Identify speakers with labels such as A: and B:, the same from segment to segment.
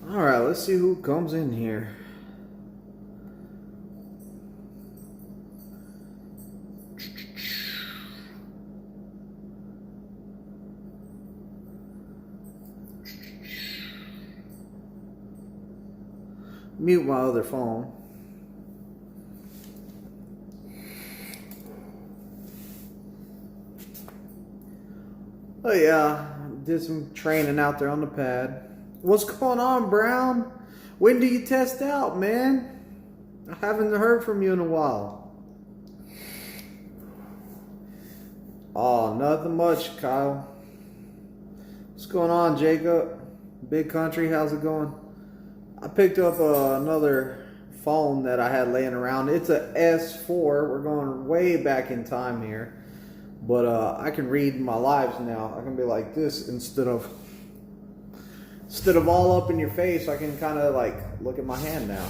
A: Alright, let's see who comes in here. Mute my other phone. Oh yeah, did some training out there on the pad. What's going on, Brown? When do you test out, man? I haven't heard from you in a while. Oh, nothing much, Kyle. What's going on, Jacob? Big Country, how's it going? I picked up another phone that I had laying around. It's a S4. We're going way back in time here. But I can read my lives now. I can be like this instead of all up in your face. I can kind of like look at my hand now.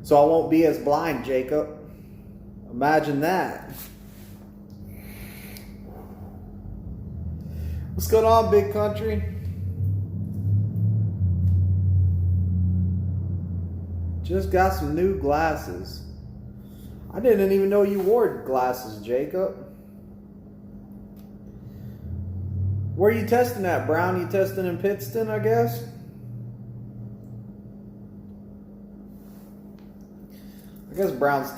A: So I won't be as blind, Jacob. Imagine that. What's going on, Big Country? Just got some new glasses. I didn't even know you wore glasses, Jacob. Where are you testing at, Brown? You testing in Pittston, I guess? I guess Brown's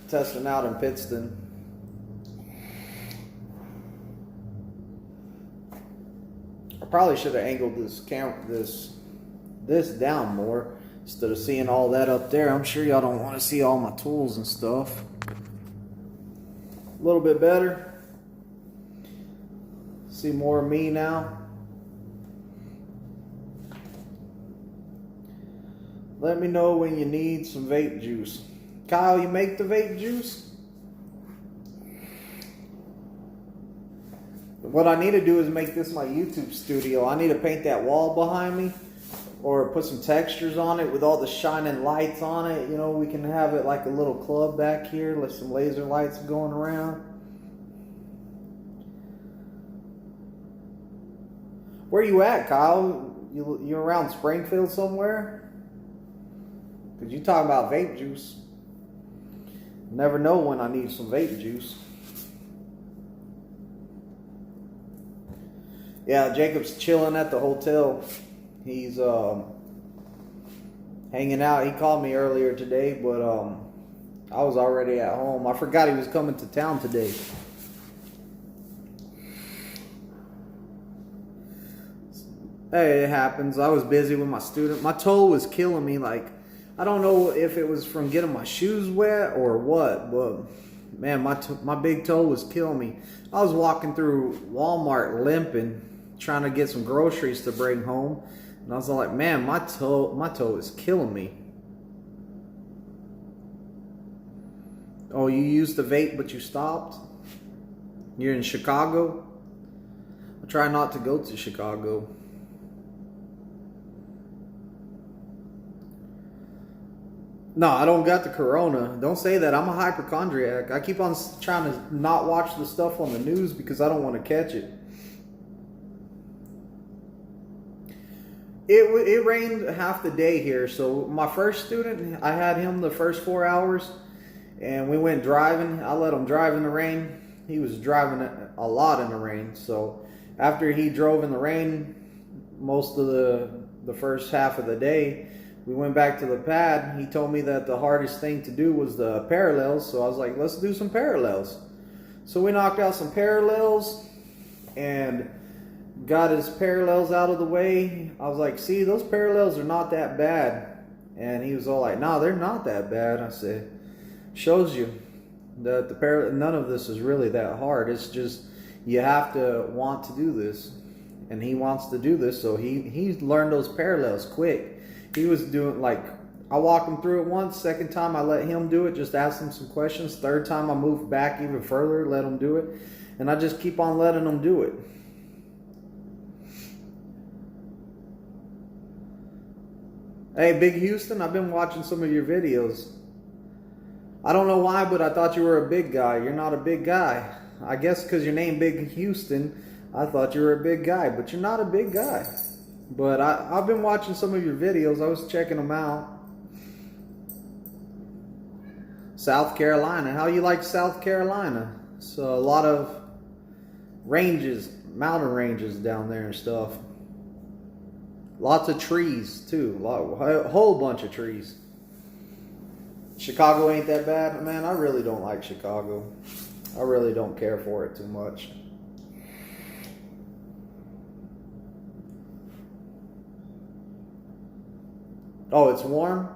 A: testing out in Pittston. I probably should have angled this down more instead of seeing all that up there. I'm sure y'all don't want to see all my tools and stuff. A little bit better. See more of me now. Let me know when you need some vape juice. Kyle, you make the vape juice? What I need to do is make this my YouTube studio. I need to paint that wall behind me or put some textures on it with all the shining lights on it. You know, we can have it like a little club back here with some laser lights going around. Where you at, Kyle? You around Springfield somewhere? Because you talking about vape juice. Never know when I need some vape juice. Yeah, Jacob's chilling at the hotel. He's hanging out. He called me earlier today, but I was already at home. I forgot he was coming to town today. Hey, it happens. I was busy with my student. My toe was killing me. Like, I don't know if it was from getting my shoes wet or what, but man, my big toe was killing me. I was walking through Walmart limping, trying to get some groceries to bring home, and I was like, man, my toe is killing me. Oh, you used to vape, but you stopped? You're in Chicago? I try not to go to Chicago. No, I don't got the corona. Don't say that. I'm a hypochondriac. I keep on trying to not watch the stuff on the news because I don't want to catch it. It rained half the day here. So my first student, I had him the first 4 hours. And we went driving. I let him drive in the rain. He was driving a lot in the rain. So after he drove in the rain most of the first half of the day, we went back to the pad. He told me that the hardest thing to do was the parallels. So I was like, let's do some parallels. So we knocked out some parallels and got his parallels out of the way. I was like, see, those parallels are not that bad. And he was all like, no, they're not that bad. I said, shows you that none of this is really that hard. It's just you have to want to do this. And he wants to do this. So he learned those parallels quick. He was doing, like, I walked him through it once. Second time, I let him do it. Just asked him some questions. Third time, I moved back even further, let him do it. And I just keep on letting him do it. Hey, Big Houston, I've been watching some of your videos. I don't know why, but I thought you were a big guy. You're not a big guy. I guess because your name Big Houston, I thought you were a big guy. But you're not a big guy. But I've been watching some of your videos. I was checking them out. South Carolina. How you like South Carolina? So a lot of ranges, mountain ranges down there and stuff. Lots of trees too. A whole bunch of trees. Chicago ain't that bad. Man, I really don't like Chicago. I really don't care for it too much. Oh, it's warm?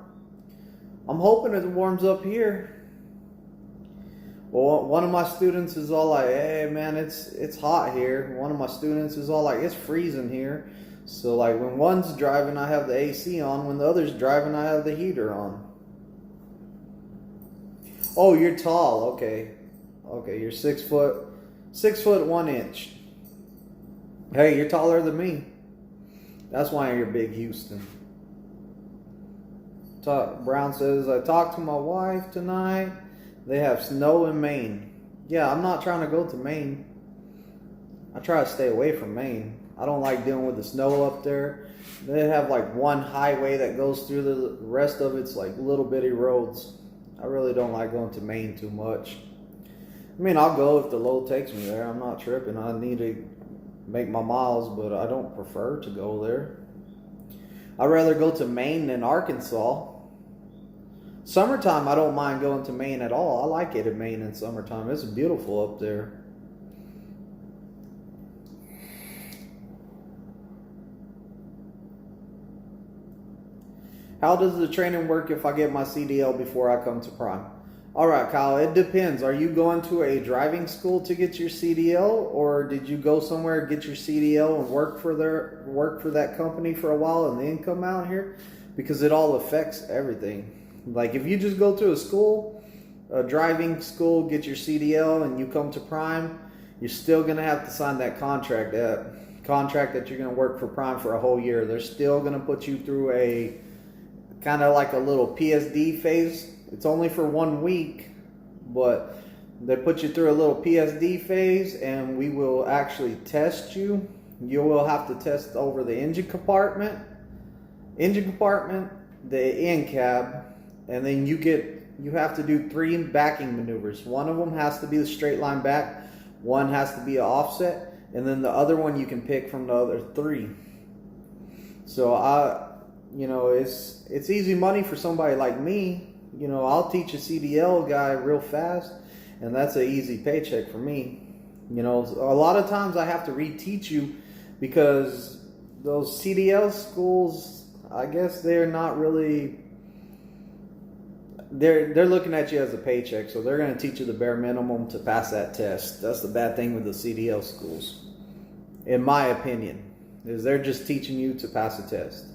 A: I'm hoping it warms up here. Well, one of my students is all like, hey man, it's hot here. One of my students is all like, it's freezing here. So like when one's driving, I have the AC on. When the other's driving, I have the heater on. Oh, you're tall. Okay. Okay, you're 6 foot, 1 inch. Hey, you're taller than me. That's why you're big, Houston. Brown says, I talked to my wife tonight. They have snow in Maine. Yeah, I'm not trying to go to Maine. I try to stay away from Maine. I don't like dealing with the snow up there. They have like one highway that goes through the rest of it's like little bitty roads. I really don't like going to Maine too much. I mean, I'll go if the load takes me there. I'm not tripping. I need to make my miles, but I don't prefer to go there. I'd rather go to Maine than Arkansas. Summertime, I don't mind going to Maine at all. I like it in Maine in summertime. It's beautiful up there. How does the training work if I get my CDL before I come to Prime? All right, Kyle, it depends. Are you going to a driving school to get your CDL, or did you go somewhere, get your CDL, and work for that company for a while and then come out here? Because it all affects everything. Like if you just go to a school, a driving school, get your CDL, and you come to Prime, you're still going to have to sign that contract. That you're going to work for Prime for a whole year. They're still going to put you through a kind of like a little PSD phase. It's only for 1 week, but they put you through a little PSD phase, and we will actually test you. You will have to test over the engine compartment, the in cab, and then you have to do 3 backing maneuvers. One of them has to be the straight line back, one has to be an offset, and then the other one you can pick from the other 3. So it's easy money for somebody like me. You know, I'll teach a CDL guy real fast, and that's an easy paycheck for me. You know, a lot of times I have to reteach you because those CDL schools, I guess they're not really, they're looking at you as a paycheck, so they're going to teach you the bare minimum to pass that test. That's the bad thing with the CDL schools, in my opinion, is they're just teaching you to pass a test.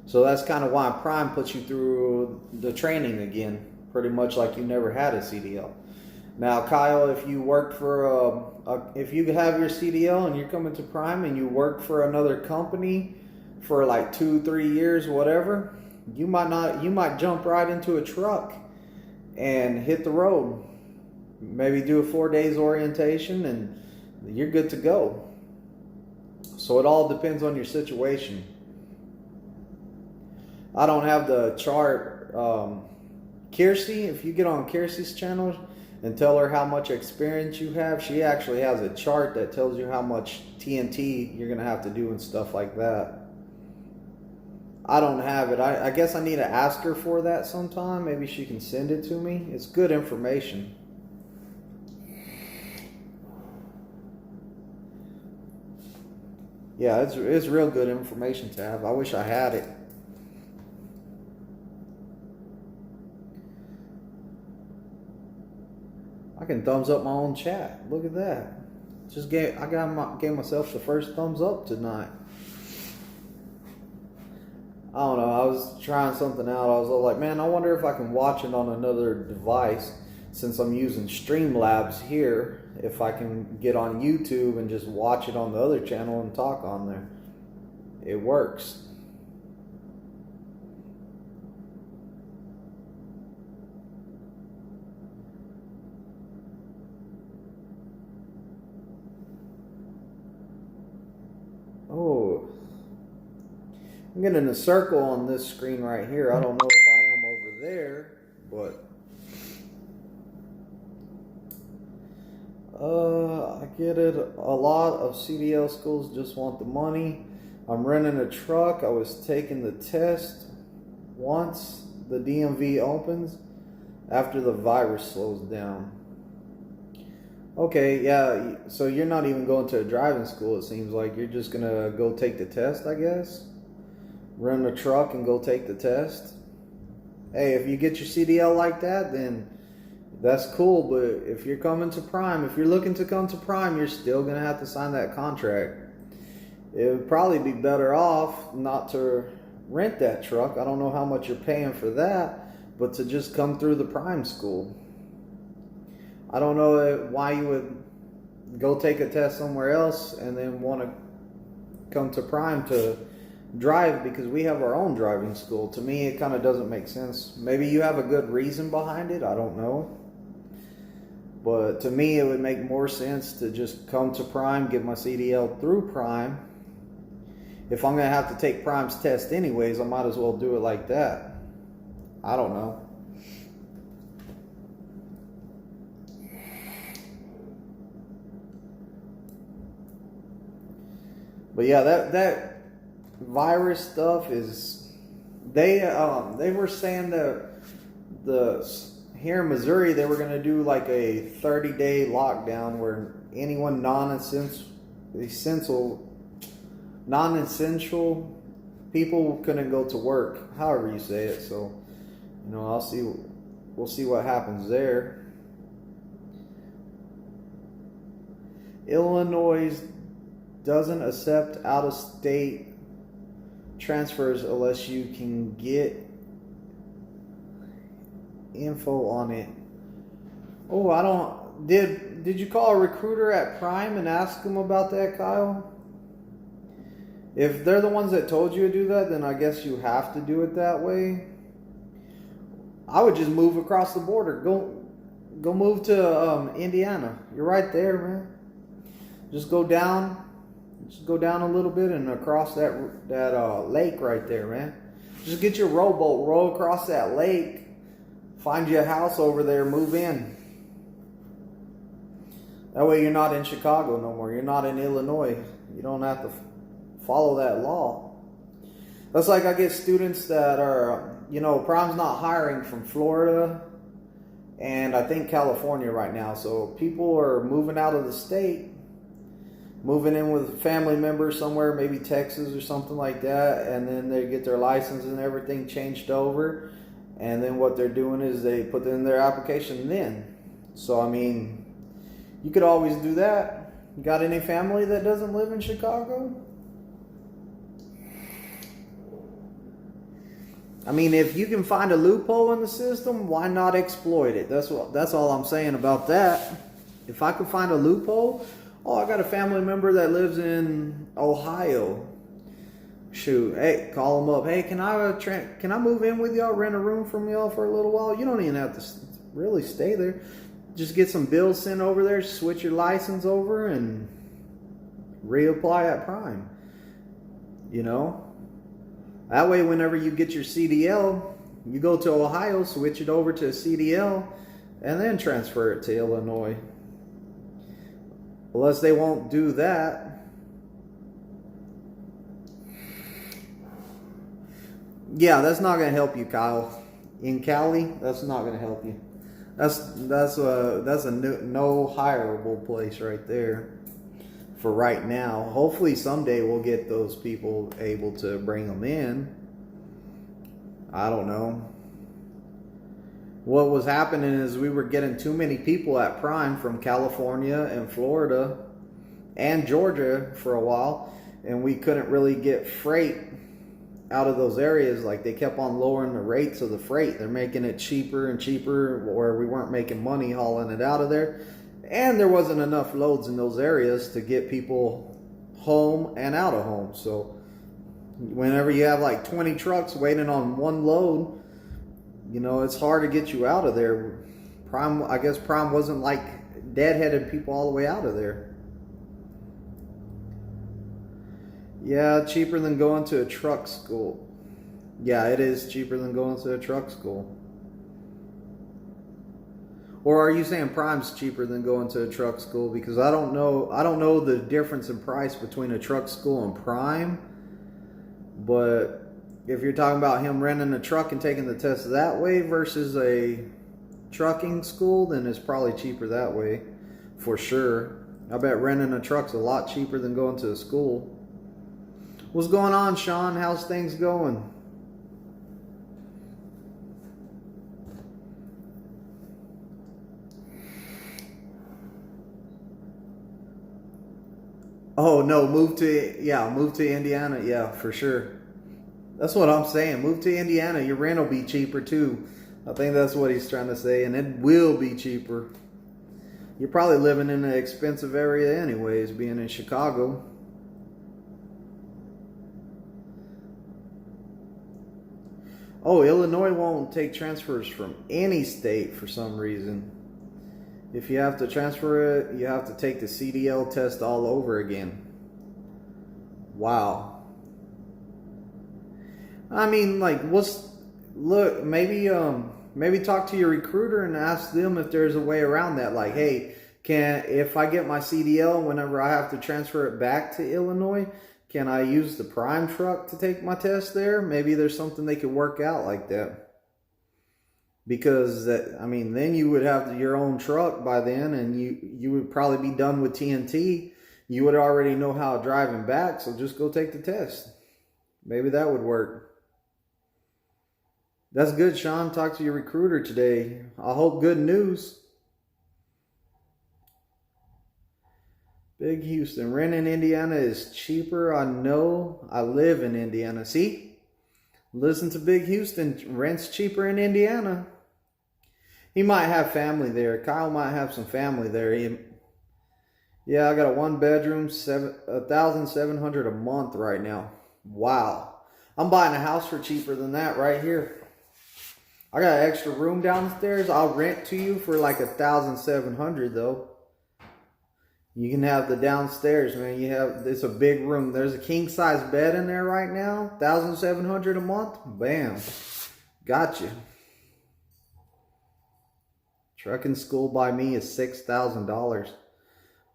A: So that's kind of why Prime puts you through the training again, pretty much like you never had a CDL. Now, Kyle, if you work for if you have your CDL and you're coming to Prime and you work for another company for like 2-3 years, whatever, you might jump right into a truck and hit the road. Maybe do a 4 days orientation and you're good to go. So it all depends on your situation. I don't have the chart. Kiersey, if you get on Kiersey's channel and tell her how much experience you have, she actually has a chart that tells you how much TNT you're going to have to do and stuff like that. I don't have it. I guess I need to ask her for that sometime. Maybe she can send it to me. It's good information. Yeah, it's real good information to have. I wish I had it. I can thumbs up my own chat. Look at that. Gave myself the first thumbs up tonight. I don't know. I was trying something out. I was like, man, I wonder if I can watch it on another device since I'm using Streamlabs here. If I can get on YouTube and just watch it on the other channel and talk on there. It works. I'm getting a circle on this screen right here. I don't know if I am over there, but I get it. A lot of CDL schools just want the money. I'm renting a truck. I was taking the test once the DMV opens after the virus slows down. Okay, yeah, so you're not even going to a driving school, it seems like. You're just going to go take the test, I guess? Rent a truck and go take the test? Hey, if you get your CDL like that, then that's cool, but if you're coming to Prime, if you're looking to come to Prime, you're still going to have to sign that contract. It would probably be better off not to rent that truck. I don't know how much you're paying for that, but to just come through the Prime school. I don't know why you would go take a test somewhere else and then want to come to Prime to drive, because we have our own driving school. To me, it kind of doesn't make sense. Maybe you have a good reason behind it. I don't know. But to me, it would make more sense to just come to Prime, get my CDL through Prime. If I'm going to have to take Prime's test anyways, I might as well do it like that. I don't know. But yeah, that virus stuff is, they were saying that here in Missouri they were going to do like a 30-day lockdown where anyone non-essential people couldn't go to work, however you say it. So, you know, we'll see what happens there. Illinois doesn't accept out-of-state transfers unless you can get info on it. Oh, I don't. Did you call a recruiter at Prime and ask them about that, Kyle? If they're the ones that told you to do that, then I guess you have to do it that way. I would just move across the border. Go move to Indiana. You're right there, man. Just go down. Just go down a little bit and across that lake right there, man. Just get your rowboat, row across that lake, find you a house over there, move in. That way you're not in Chicago no more. You're not in Illinois. You don't have to follow that law. That's like I get students that are, you know, Prime's not hiring from Florida and I think California right now. So people are moving out of the state, moving in with family members somewhere, maybe Texas or something like that, and then they get their license and everything changed over, and then what they're doing is they put in their application then. So, I mean, you could always do that. You got any family that doesn't live in Chicago? I mean, if you can find a loophole in the system, why not exploit it? That's all I'm saying about that. If I could find a loophole, oh, I got a family member that lives in Ohio. Shoot, hey, call them up. Hey, can I move in with y'all? Rent a room from y'all for a little while? You don't even have to really stay there. Just get some bills sent over there, switch your license over, and reapply at Prime. You know? That way, whenever you get your CDL, you go to Ohio, switch it over to a CDL, and then transfer it to Illinois. Unless they won't do that. Yeah, that's not going to help you, Kyle. In Cali, that's not going to help you. That's a no hireable place right there for right now. Hopefully someday we'll get those people able to bring them in. I don't know. What was happening is we were getting too many people at Prime from California and Florida and Georgia for a while, and we couldn't really get freight out of those areas. Like, they kept on lowering the rates of the freight. They're making it cheaper and cheaper, where we weren't making money hauling it out of there, and there wasn't enough loads in those areas to get people home and out of home. So whenever you have like 20 trucks waiting on one load, you know, it's hard to get you out of there. I guess Prime wasn't like deadheaded people all the way out of there. Yeah, cheaper than going to a truck school. Yeah, it is cheaper than going to a truck school. Or are you saying Prime's cheaper than going to a truck school? Because I don't know. I don't know the difference in price between a truck school and Prime. But if you're talking about him renting a truck and taking the test that way versus a trucking school, then it's probably cheaper that way, for sure. I bet renting a truck's a lot cheaper than going to a school. What's going on, Sean? How's things going? Oh no, move to Indiana, yeah, for sure. That's what I'm saying. Move to Indiana, your rent will be cheaper too. I think that's what he's trying to say, and it will be cheaper. You're probably living in an expensive area anyways, being in Chicago. Oh, Illinois won't take transfers from any state for some reason. If you have to transfer it, you have to take the CDL test all over again. Wow. I mean, like, look, maybe talk to your recruiter and ask them if there's a way around that. Like, hey, if I get my CDL, whenever I have to transfer it back to Illinois, can I use the Prime truck to take my test there? Maybe there's something they could work out like that. Because then you would have your own truck by then, and you would probably be done with TNT. You would already know how to drive him back, so just go take the test. Maybe that would work. That's good, Sean. Talk to your recruiter today. I hope good news. Big Houston. Rent in Indiana is cheaper. I know. I live in Indiana. See? Listen to Big Houston. Rent's cheaper in Indiana. He might have family there. Kyle might have some family there. Yeah, I got a 1-bedroom, $1,700 a month right now. Wow. I'm buying a house for cheaper than that right here. I got an extra room downstairs. I'll rent to you for like $1,700 though. You can have the downstairs, man. It's a big room. There's a king size bed in there right now. $1,700 a month. Bam. Gotcha. Trucking school by me is $6,000.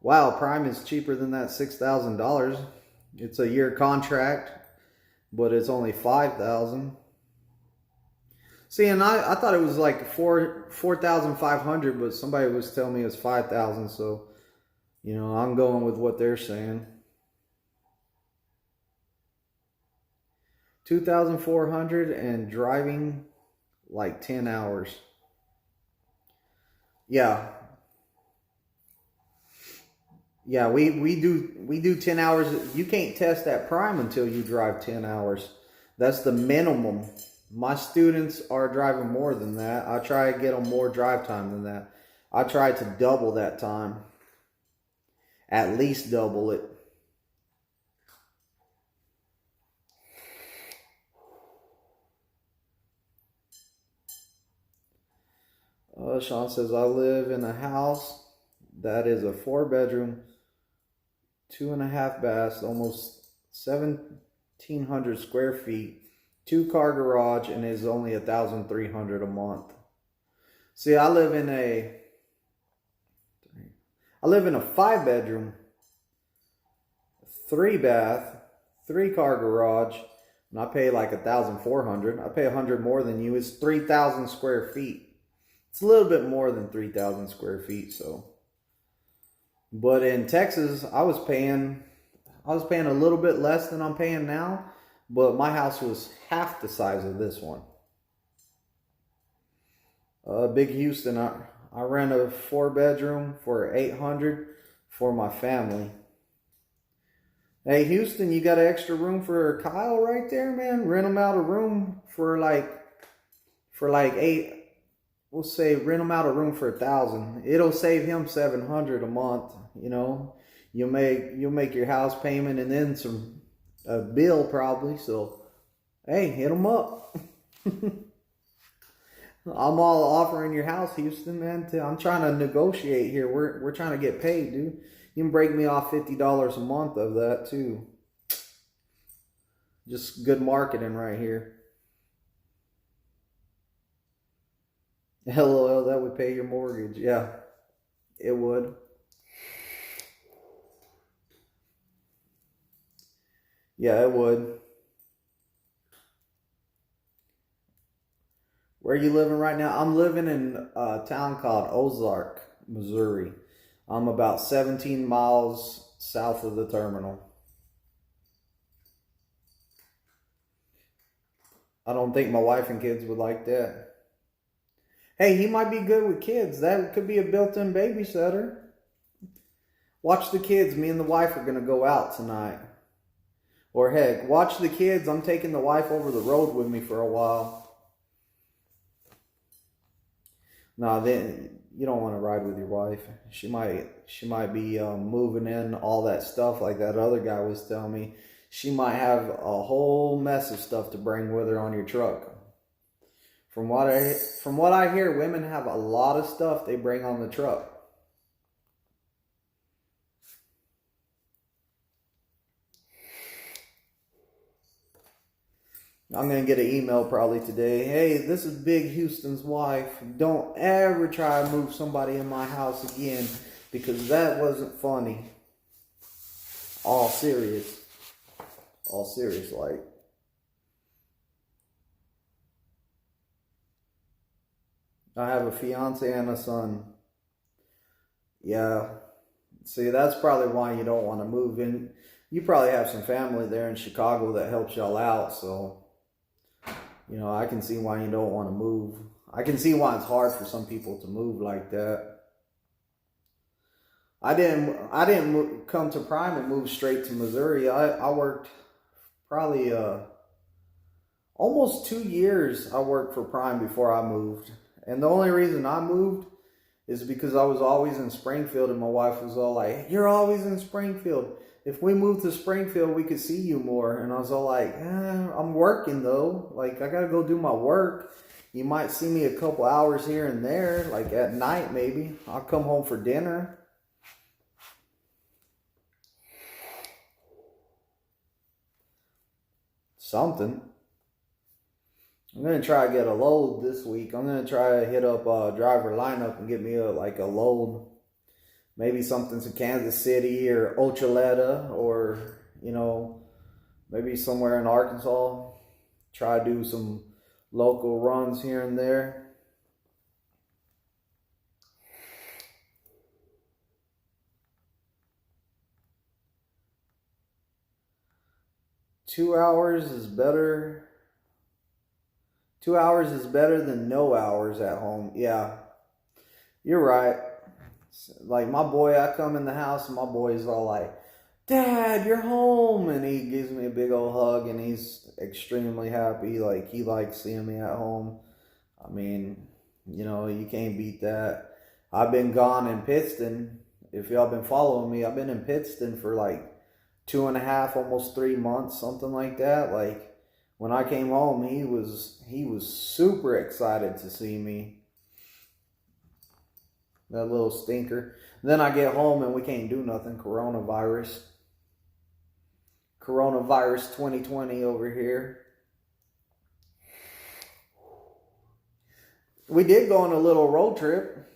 A: Wow, Prime is cheaper than that $6,000. It's a year contract, but it's only $5,000. See, and I thought it was like 4,500, but somebody was telling me it was 5,000. So, I'm going with what they're saying. 2,400 and driving like 10 hours. Yeah. Yeah, we do 10 hours. You can't test that Prime until you drive 10 hours. That's the minimum. My students are driving more than that. I try to get them more drive time than that. I try to double that time. At least double it. Sean says, I live in a house that is a 4-bedroom, 2.5 baths, almost 1,700 square feet, 2-car garage, and is only $1,300 a month. See, I live in a 5-bedroom, 3-bath, 3-car garage, and I pay like $1,400. I pay $100 more than you. It's 3,000 square feet. It's a little bit more than 3,000 square feet, so. But in Texas, I was paying a little bit less than I'm paying now, but my house was half the size of this one. Big Houston, I rent a 4-bedroom for $800 for my family. Hey, Houston, you got an extra room for Kyle right there, man? Rent him out a room for like $8. We'll say rent him out a room for $1,000. It'll save him $700 a month. You'll make your house payment and then a bill probably. So, hey, hit him up. I'm all offering your house, Houston, man. I'm trying to negotiate here. We're trying to get paid, dude. You can break me off $50 a month of that too. Just good marketing right here. LOL, that would pay your mortgage. Yeah, it would. Yeah, it would. Where are you living right now? I'm living in a town called Ozark, Missouri. I'm about 17 miles south of the terminal. I don't think my wife and kids would like that. Hey, he might be good with kids. That could be a built-in babysitter. Watch the kids. Me and the wife are going to go out tonight. Or heck, watch the kids. I'm taking the wife over the road with me for a while. No, then you don't want to ride with your wife. She might be moving in all that stuff like that other guy was telling me. She might have a whole mess of stuff to bring with her on your truck. From what I hear, women have a lot of stuff they bring on the truck. I'm going to get an email probably today. Hey, this is Big Houston's wife. Don't ever try to move somebody in my house again because that wasn't funny. All serious. All serious like. I have a fiance and a son. Yeah. See, that's probably why you don't want to move in. You probably have some family there in Chicago that helps y'all out, so you know, I can see why you don't want to move. I can see why it's hard for some people to move like that. I didn't come to Prime and move straight to Missouri. I worked probably almost 2 years. I worked for Prime before I moved. And the only reason I moved is because I was always in Springfield and my wife was all like, "You're always in Springfield. If we moved to Springfield, we could see you more." And I was all like, I'm working though. Like, I got to go do my work. You might see me a couple hours here and there, like at night maybe. I'll come home for dinner. Something. I'm going to try to get a load this week. I'm going to try to hit up driver lineup and get me a load. Maybe something to Kansas City or Ochaleta or, you know, maybe somewhere in Arkansas. Try to do some local runs here and there. Two hours is better. 2 hours is better than no hours at home. Yeah, you're right. Like my boy, I come in the house and my boy's all like, "Dad, you're home." And he gives me a big old hug and he's extremely happy. Like he likes seeing me at home. I mean, you know, you can't beat that. I've been gone in Pittston. If y'all been following me, I've been in Pittston for like 2.5, almost 3 months, something like that. Like when I came home, he was super excited to see me. That little stinker. Then I get home and we can't do nothing. Coronavirus 2020 over here. We did go on a little road trip.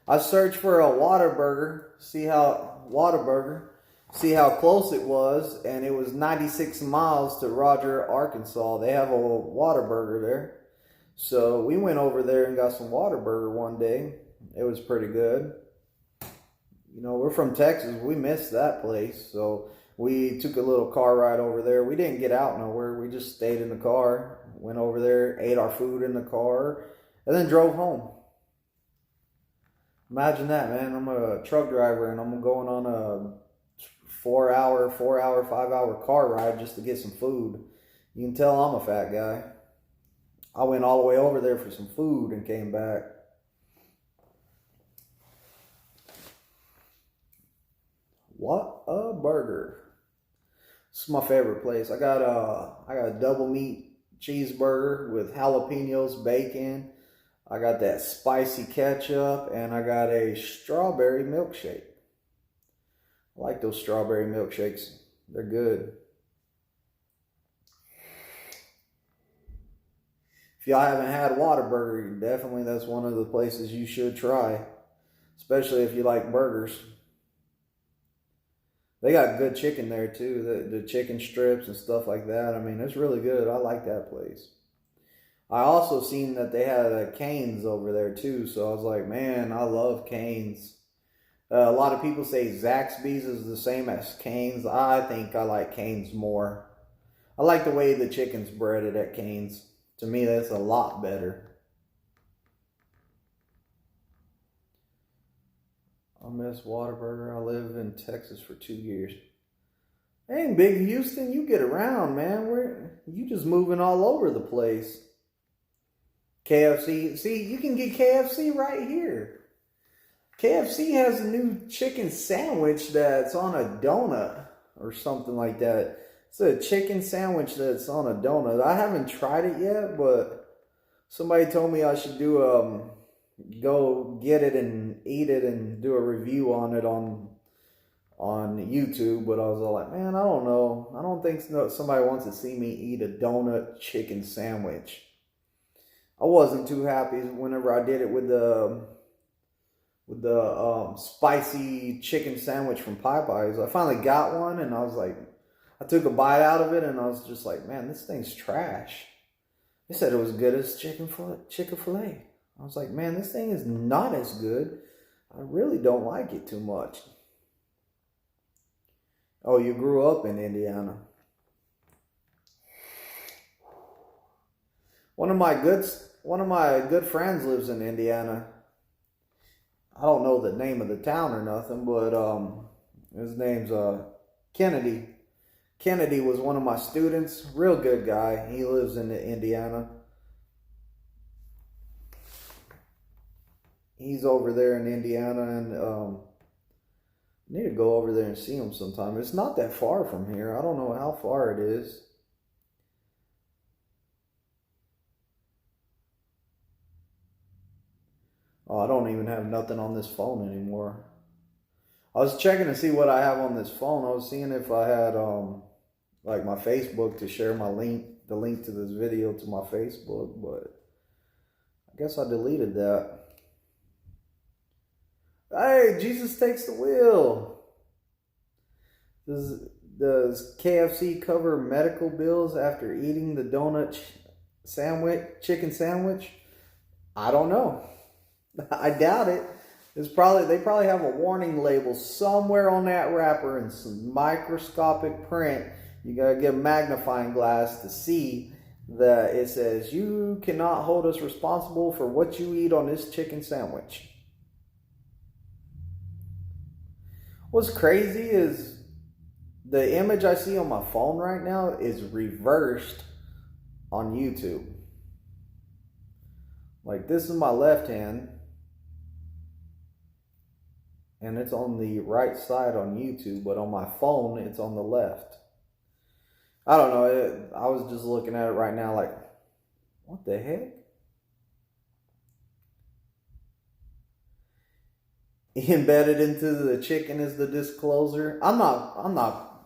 A: I searched for a Whataburger, see how close it was, and it was 96 miles to Roger, Arkansas. They have a Whataburger there. So we went over there and got some Whataburger one day. It was pretty good. You know, we're from Texas. We missed that place. So we took a little car ride over there. We didn't get out nowhere. We just stayed in the car, went over there, ate our food in the car, and then drove home. Imagine that, man. I'm a truck driver and I'm going on a 4-hour, 5-hour car ride just to get some food. You can tell I'm a fat guy. I went all the way over there for some food and came back. What a burger. This is my favorite place. I got a double meat cheeseburger with jalapenos, bacon. I got that spicy ketchup, and I got a strawberry milkshake. I like those strawberry milkshakes. They're good. If y'all haven't had Whataburger, definitely that's one of the places you should try, especially if you like burgers. They got good chicken there too, the chicken strips and stuff like that. I mean, it's really good. I like that place. I also seen that they had a Cane's over there too, so I was like, man, I love Cane's. A lot of people say Zaxby's is the same as Cane's. I think I like Cane's more. I like the way the chicken's breaded at Cane's. To me, that's a lot better. I miss Whataburger. I lived in Texas for 2 years. Hey, Big Houston, you get around, man. You just moving all over the place. KFC. See, you can get KFC right here. KFC has a new chicken sandwich that's on a donut or something like that. It's a chicken sandwich that's on a donut. I haven't tried it yet, but somebody told me I should go get it and eat it and do a review on it on YouTube. But I was all like, man, I don't know. I don't think somebody wants to see me eat a donut chicken sandwich. I wasn't too happy whenever I did it with the spicy chicken sandwich from Popeyes. I finally got one, and I was like, I took a bite out of it, and I was just like, man, this thing's trash. They said it was good as Chick-fil-A. I was like, man, this thing is not as good. I really don't like it too much. Oh, you grew up in Indiana. One of my good friends lives in Indiana. I don't know the name of the town or nothing, but his name's Kennedy. Kennedy was one of my students. Real good guy. He lives in Indiana. He's over there in Indiana, and I need to go over there and see him sometime. It's not that far from here. I don't know how far it is. Oh, I don't even have nothing on this phone anymore. I was checking to see what I have on this phone. I was seeing if I had like my Facebook to share the link to this video to my Facebook, but I guess I deleted that. Hey, Jesus takes the wheel. Does KFC cover medical bills after eating the donut chicken sandwich? I don't know. I doubt it. They probably have a warning label somewhere on that wrapper in some microscopic print. You gotta get a magnifying glass to see that it says you cannot hold us responsible for what you eat on this chicken sandwich. What's crazy is the image I see on my phone right now is reversed on YouTube. Like, this is my left hand, and it's on the right side on YouTube, but on my phone, it's on the left. I don't know. I was just looking at it right now like, what the heck? Embedded into the chicken is the disclosure. I'm not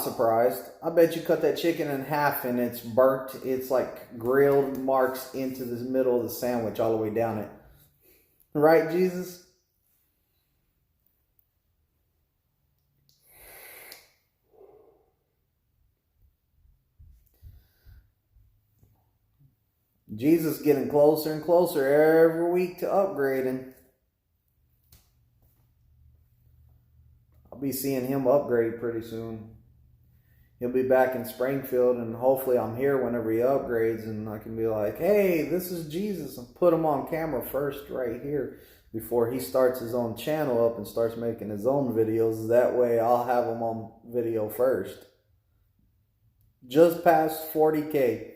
A: surprised. I bet you cut that chicken in half and it's burnt. It's like grilled marks into the middle of the sandwich all the way down it. Right, Jesus? Jesus getting closer and closer every week to upgrading. I'll be seeing him upgrade pretty soon. He'll be back in Springfield, and hopefully I'm here whenever he upgrades, and I can be like, hey, this is Jesus, and put him on camera first right here before he starts his own channel up and starts making his own videos. That way I'll have him on video first. Just past 40K.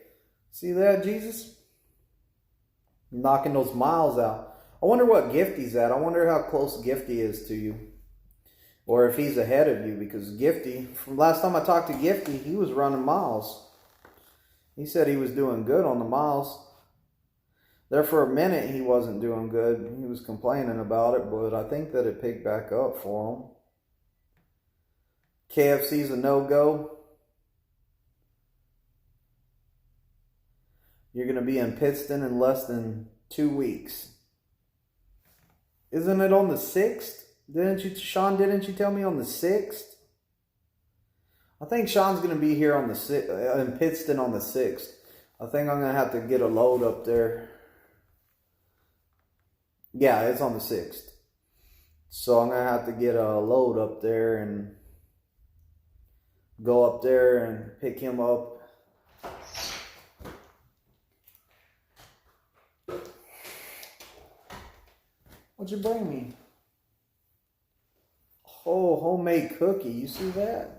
A: See that, Jesus? Knocking those miles out. I wonder what Gifty's at. I wonder how close Gifty is to you. Or if he's ahead of you, because Gifty, from last time I talked to Gifty, he was running miles. He said he was doing good on the miles. There for a minute he wasn't doing good. He was complaining about it, but I think that it picked back up for him. KFC's a no-go. to be in Pittston in less than 2 weeks. Isn't it on the 6th? Didn't you tell me on the 6th? I think Sean's going to be here on the 6th, in Pittston on the 6th. I think I'm going to have to get a load up there. Yeah, it's on the 6th. So I'm going to have to get a load up there and go up there and pick him up. What'd you bring me? Oh, homemade cookie. You see that?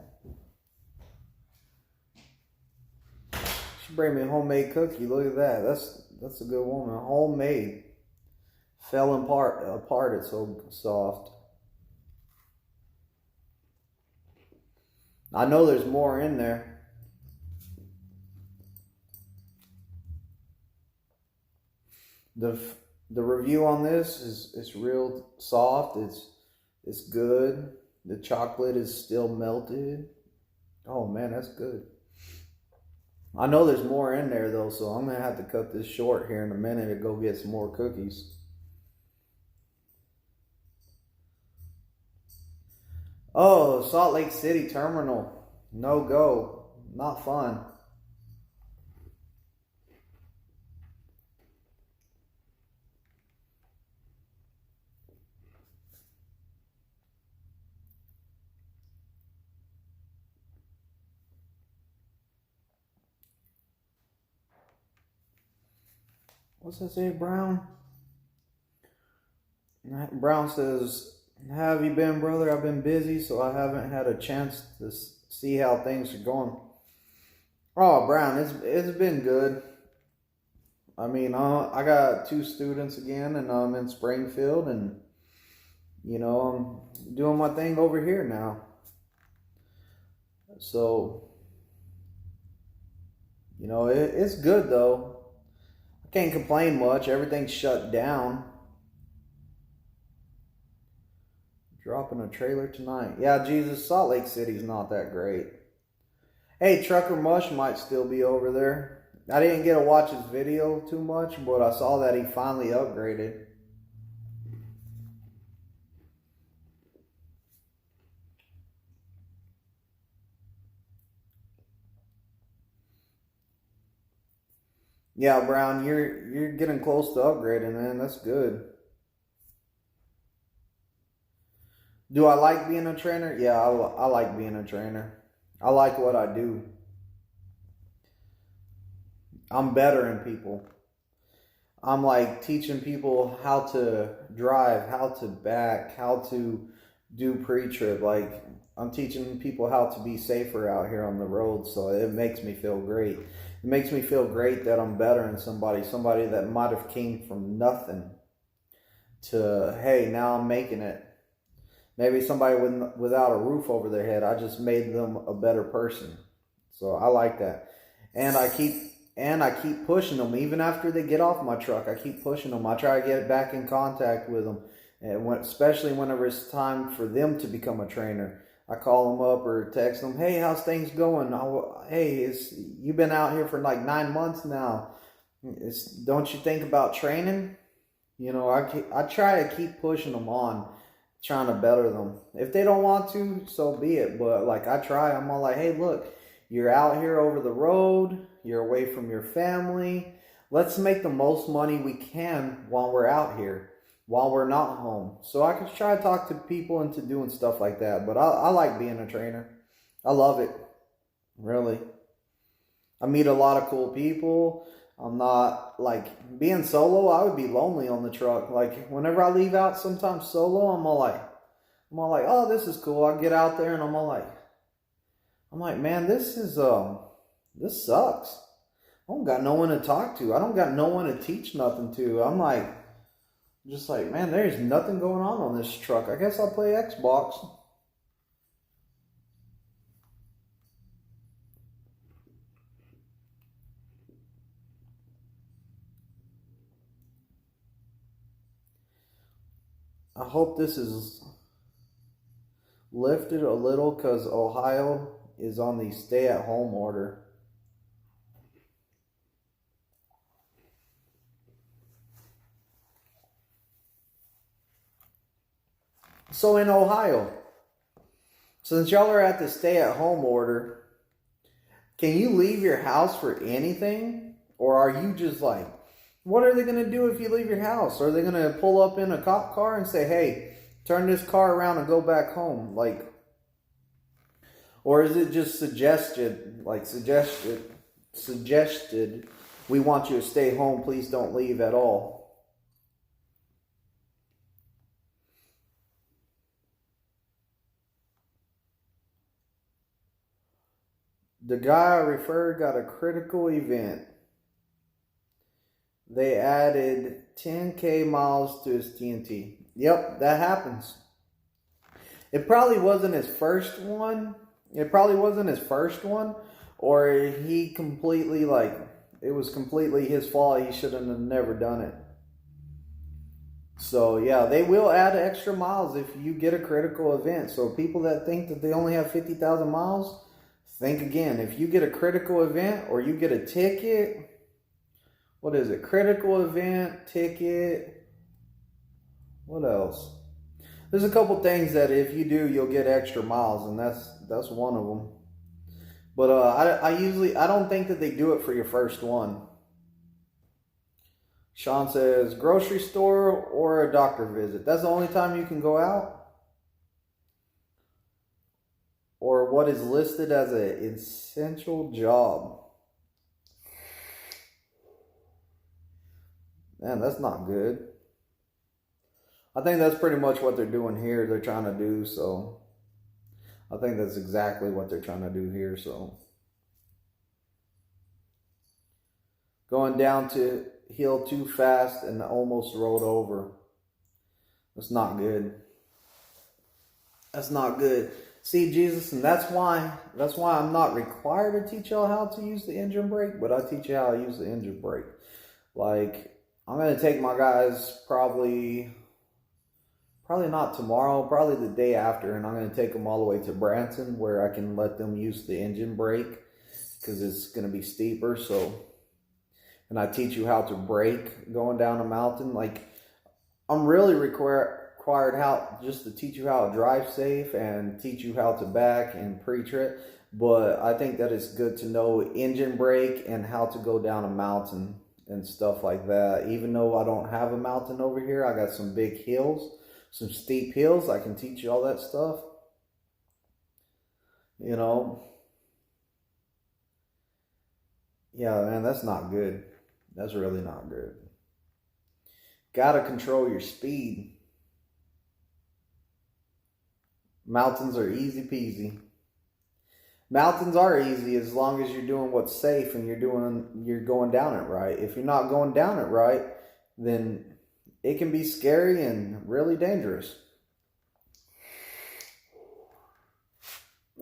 A: She bring me a homemade cookie. Look at that. That's a good woman. Homemade. Fell apart. It's so soft. I know there's more in there. The review on this is real soft. It's good. The chocolate is still melted. Oh man, that's good. I know there's more in there though, so I'm gonna have to cut this short here in a minute to go get some more cookies. Oh, Salt Lake City Terminal. No go. Not fun. What's that say, Brown? Brown says, "How have you been, brother? I've been busy, so I haven't had a chance to see how things are going." Oh, Brown, it's been good. I mean, I got 2 students again, and I'm in Springfield, and you know, I'm doing my thing over here now. So, you know, it's good though. I can't complain much. Everything's shut down. Dropping a trailer tonight. Yeah, Jesus, Salt Lake City's not that great. Hey, Trucker Mush might still be over there. I didn't get to watch his video too much, but I saw that he finally upgraded. Yeah, Brown, you're getting close to upgrading, man. That's good. Do I like being a trainer? Yeah, I like being a trainer. I like what I do. I'm bettering people. I'm like teaching people how to drive, how to back, how to do pre-trip. Like I'm teaching people how to be safer out here on the road. So it makes me feel great. It makes me feel great that I'm bettering somebody that might have came from nothing to, hey, now I'm making it. Maybe somebody without a roof over their head, I just made them a better person. So I like that. And I keep pushing them. Even after they get off my truck, I keep pushing them. I try to get back in contact with them. And especially whenever it's time for them to become a trainer. I call them up or text them, hey, how's things going? Hey, you've been out here for like 9 months now. Don't you think about training? You know, I try to keep pushing them on, trying to better them. If they don't want to, so be it. But like I try, I'm all like, hey, look, you're out here over the road. You're away from your family. Let's make the most money we can while we're out here, while we're not home. So I can try to talk to people into doing stuff like that. But I like being a trainer. I love it. Really. I meet a lot of cool people. I'm not, like, being solo, I would be lonely on the truck. Like, whenever I leave out sometimes solo, I'm all like, oh, this is cool. I get out there and I'm like, man, this sucks. I don't got no one to talk to. I don't got no one to teach nothing to. I'm like, just like, man, there's nothing going on this truck. I guess I'll play Xbox. I hope this is lifted a little because Ohio is on the stay-at-home order. So in Ohio, since y'all are at the stay-at-home order, can you leave your house for anything? Or are you just like, what are they going to do if you leave your house? Are they going to pull up in a cop car and say, hey, turn this car around and go back home? Like, or is it just suggested, we want you to stay home, please don't leave at all? The guy I referred got a critical event. They added 10K miles to his TNT. Yep, that happens. It probably wasn't his first one. Or he completely, it was completely his fault. He shouldn't have never done it. So, yeah, they will add extra miles if you get a critical event. So, people that think that they only have 50,000 miles, think again. If you get a critical event or you get a ticket, what is it? Critical event, ticket, what else? There's a couple things that if you do, you'll get extra miles, and that's one of them. But I don't think that they do it for your first one. Sean says, grocery store or a doctor visit. That's the only time you can go out? Or what is listed as an essential job? Man, that's not good. I think that's pretty much what they're doing here. They're trying to do, so I think that's exactly what they're trying to do here. So going down to hill too fast and almost rolled over. That's not good. That's not good. See, Jesus, and that's why I'm not required to teach y'all how to use the engine brake, but I teach you how to use the engine brake. Like, I'm going to take my guys probably not tomorrow, probably the day after, and I'm going to take them all the way to Branson where I can let them use the engine brake because it's going to be steeper. So, and I teach you how to brake going down a mountain. Like, I'm really required just to teach you how to drive safe and teach you how to back and pre-trip. But I think that it's good to know engine brake and how to go down a mountain and stuff like that. Even though I don't have a mountain over here, I got some big hills, some steep hills. I can teach you all that stuff. You know. Yeah, man, that's not good. That's really not good. Gotta control your speed. Mountains are easy peasy. Mountains are easy as long as you're doing what's safe and you're going down it right. If you're not going down it right, then it can be scary and really dangerous.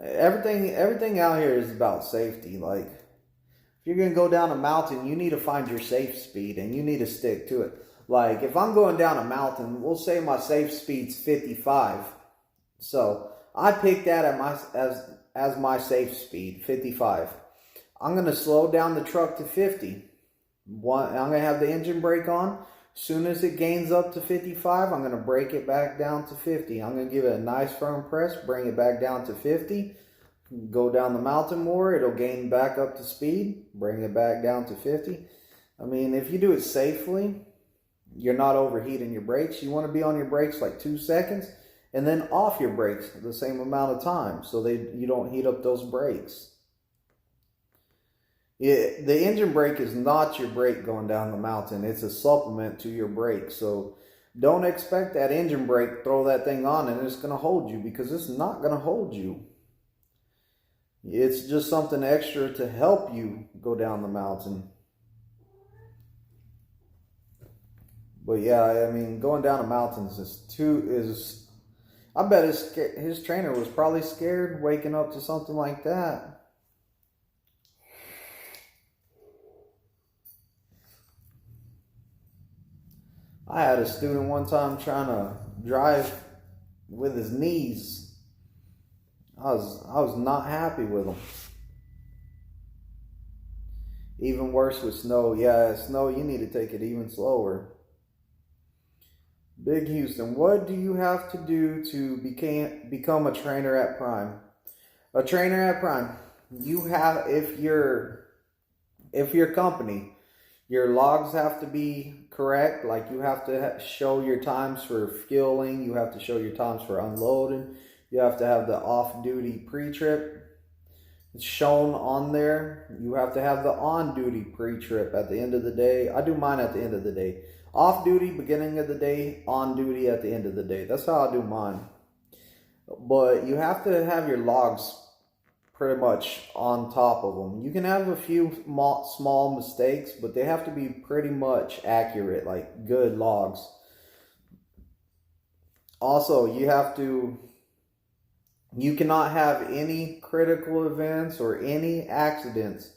A: Everything out here is about safety. Like, if you're going to go down a mountain, you need to find your safe speed and you need to stick to it. Like, if I'm going down a mountain, we'll say my safe speed's 55. So I picked that as my safe speed, 55. I'm going to slow down the truck to 50. I'm going to have the engine brake on. As soon as it gains up to 55, I'm going to brake it back down to 50. I'm going to give it a nice firm press, bring it back down to 50. Go down the mountain more, it'll gain back up to speed, bring it back down to 50. I mean, if you do it safely, you're not overheating your brakes. You want to be on your brakes like 2 seconds. And then off your brakes the same amount of time so you don't heat up those brakes. The engine brake is not your brake going down the mountain. It's a supplement to your brake. So don't expect that engine brake, throw that thing on and it's going to hold you, because it's not going to hold you. It's just something extra to help you go down the mountain. But yeah, I mean, going down the mountains is I bet his trainer was probably scared waking up to something like that. I had a student one time trying to drive with his knees. I was not happy with him. Even worse with snow. Yeah, snow, you need to take it even slower. Big Houston, what do you have to do to become a trainer at Prime? A trainer at Prime, you have, if your company, your logs have to be correct. Like you have to show your times for fueling, you have to show your times for unloading, you have to have the off-duty pre-trip shown on there. You have to have the on-duty pre-trip at the end of the day. I do mine at the end of the day. Off-duty beginning of the day, on-duty at the end of the day. That's how I do mine. But you have to have your logs pretty much on top of them. You can have a few small mistakes, but they have to be pretty much accurate, like good logs. Also, you cannot have any critical events or any accidents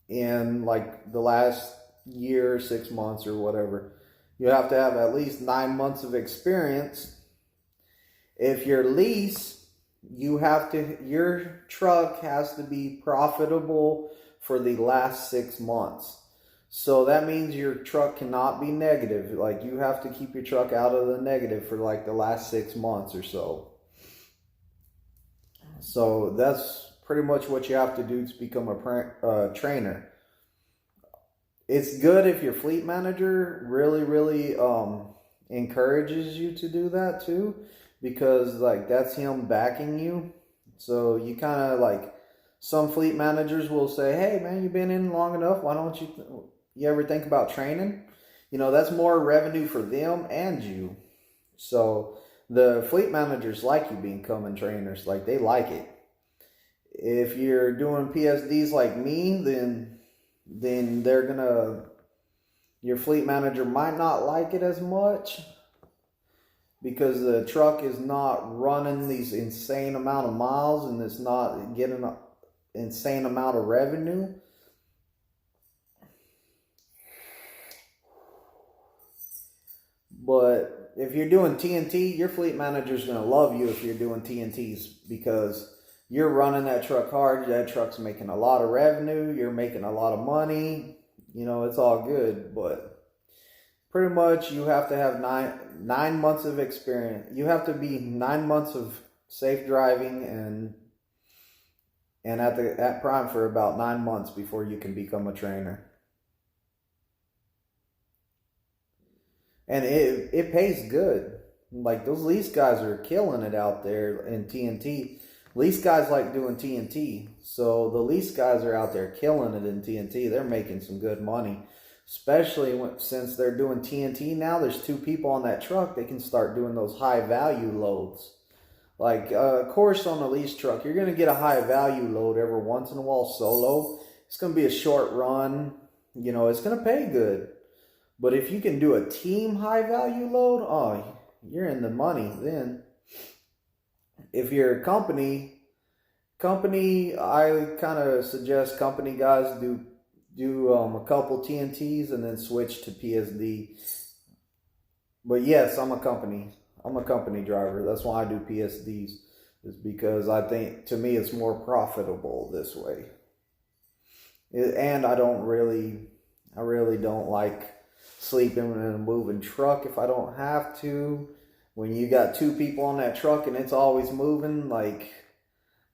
A: in like the last year, 6 months or whatever. You have to have at least 9 months of experience. If you're lease, your truck has to be profitable for the last 6 months. So that means your truck cannot be negative. Like you have to keep your truck out of the negative for like the last 6 months or so. So that's pretty much what you have to do to become a trainer. It's good if your fleet manager really encourages you to do that too, because like that's him backing you. So you kind of like, some fleet managers will say, hey man, you've been in long enough, why don't you ever think about training? You know, that's more revenue for them and you. So the fleet managers like you becoming trainers, like they like it. If you're doing PSDs like me, then your fleet manager might not like it as much because the truck is not running these insane amount of miles and it's not getting an insane amount of revenue. But if you're doing TNT, your fleet manager is going to love you if you're doing TNTs, because you're running that truck hard. That truck's making a lot of revenue. You're making a lot of money. You know, it's all good. But pretty much you have to have nine months of experience. You have to be 9 months of safe driving and at Prime for about 9 months before you can become a trainer. And it pays good. Like those lease guys are killing it out there in TNT. Lease guys like doing TNT. So the lease guys are out there killing it in TNT. They're making some good money. Especially since they're doing TNT now, there's 2 people on that truck. They can start doing those high value loads. Like, of course, on a lease truck, you're going to get a high value load every once in a while solo. It's going to be a short run. You know, it's going to pay good. But if you can do a team high value load, oh, you're in the money then. If you're a company, I kind of suggest company guys do a couple TNTs and then switch to PSD. But yes, I'm a company driver. That's why I do PSDs, is because I think, to me, it's more profitable this way. And I really don't like sleeping in a moving truck if I don't have to. When you got 2 people on that truck and it's always moving, like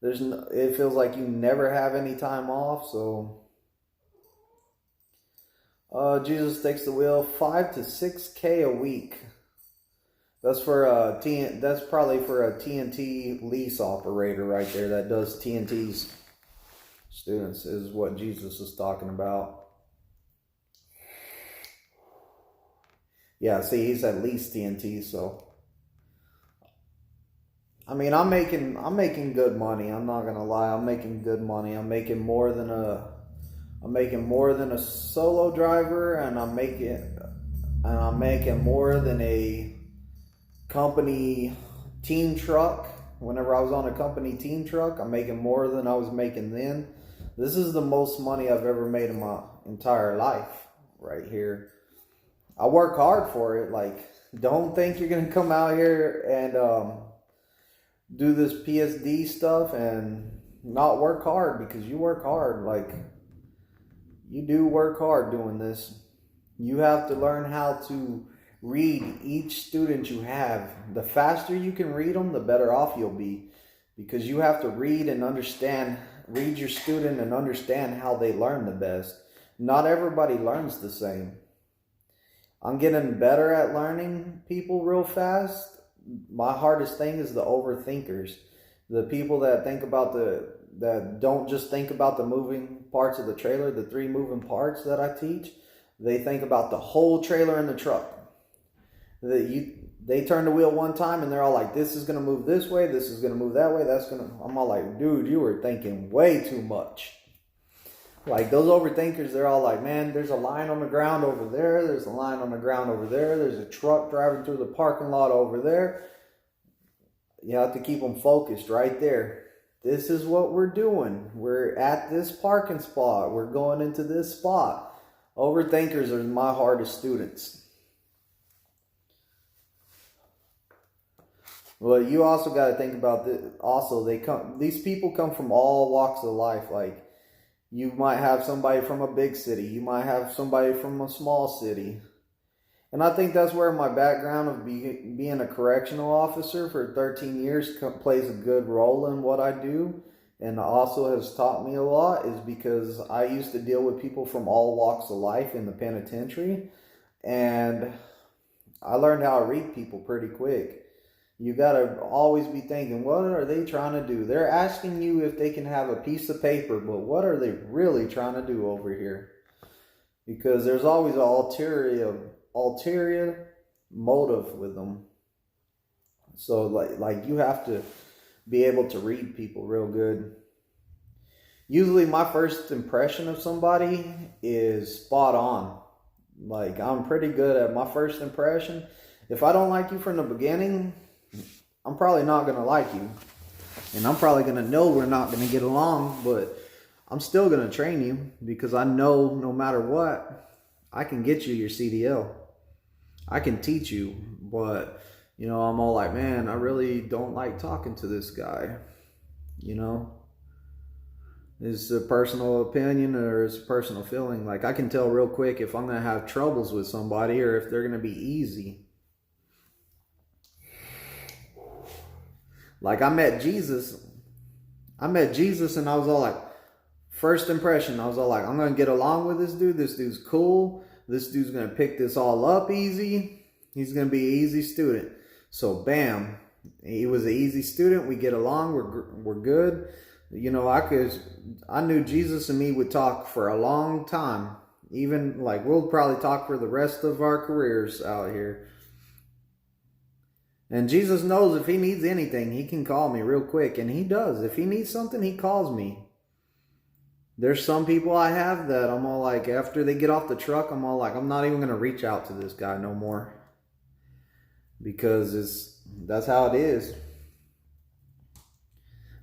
A: it feels like you never have any time off. So Jesus takes the wheel, 5 to 6K a week. That's that's probably for a TNT lease operator right there that does TNTs. Students is what Jesus is talking about. Yeah, see, he's at least TNT, so I mean, I'm making good money. I'm not gonna lie, I'm making good money. I'm making more than a solo driver, and I'm making more than a company team truck. Whenever I was on a company team truck, I'm making more than I was making then. This is the most money I've ever made in my entire life right here. I work hard for it. Like, don't think you're gonna come out here and do this PSD stuff and not work hard, because you work hard. Like, you do work hard doing this. You have to learn how to read each student you have. The faster you can read them, the better off you'll be, because you have to read your student and understand how they learn the best. Not everybody learns the same. I'm getting better at learning people real fast. My hardest thing is the overthinkers. The people that that don't just think about the moving parts of the trailer, the 3 moving parts that I teach. They think about the whole trailer in the truck. They turn the wheel one time and they're all like, this is going to move this way, this is going to move that way, I'm all like, dude, you were thinking way too much. Like those overthinkers, they're all like, man, there's a line on the ground over there, there's a line on the ground over there, there's a truck driving through the parking lot over there. You have to keep them focused right there. This is what we're doing. We're at this parking spot. We're going into this spot. Overthinkers are my hardest students. Well, you also got to think about this. Also, these people come from all walks of life. Like, you might have somebody from a big city. You might have somebody from a small city. And I think that's where my background of being a correctional officer for 13 years plays a good role in what I do. And also has taught me a lot, is because I used to deal with people from all walks of life in the penitentiary. And I learned how to read people pretty quick. You got to always be thinking, what are they trying to do? They're asking you if they can have a piece of paper, but what are they really trying to do over here? Because there's always an ulterior motive with them. So like you have to be able to read people real good. Usually my first impression of somebody is spot on. Like, I'm pretty good at my first impression. If I don't like you from the beginning, I'm probably not going to like you. And I'm probably going to know we're not going to get along, but I'm still going to train you, because I know no matter what, I can get you your CDL. I can teach you, but, I'm all like, man, I really don't like talking to this guy. It's a personal opinion or it's a personal feeling. Like, I can tell real quick if I'm going to have troubles with somebody or if they're going to be easy. Like, I met Jesus and I was all like, first impression, I was all like, I'm going to get along with this dude. This dude's cool. This dude's going to pick this all up easy. He's going to be an easy student. So, bam, he was an easy student. We get along. We're good. I knew Jesus and me would talk for a long time. Even, like, we'll probably talk for the rest of our careers out here. And Jesus knows if he needs anything, he can call me real quick. And he does. If he needs something, he calls me. There's some people I have that I'm all like, after they get off the truck, I'm all like, I'm not even going to reach out to this guy no more. Because that's how it is.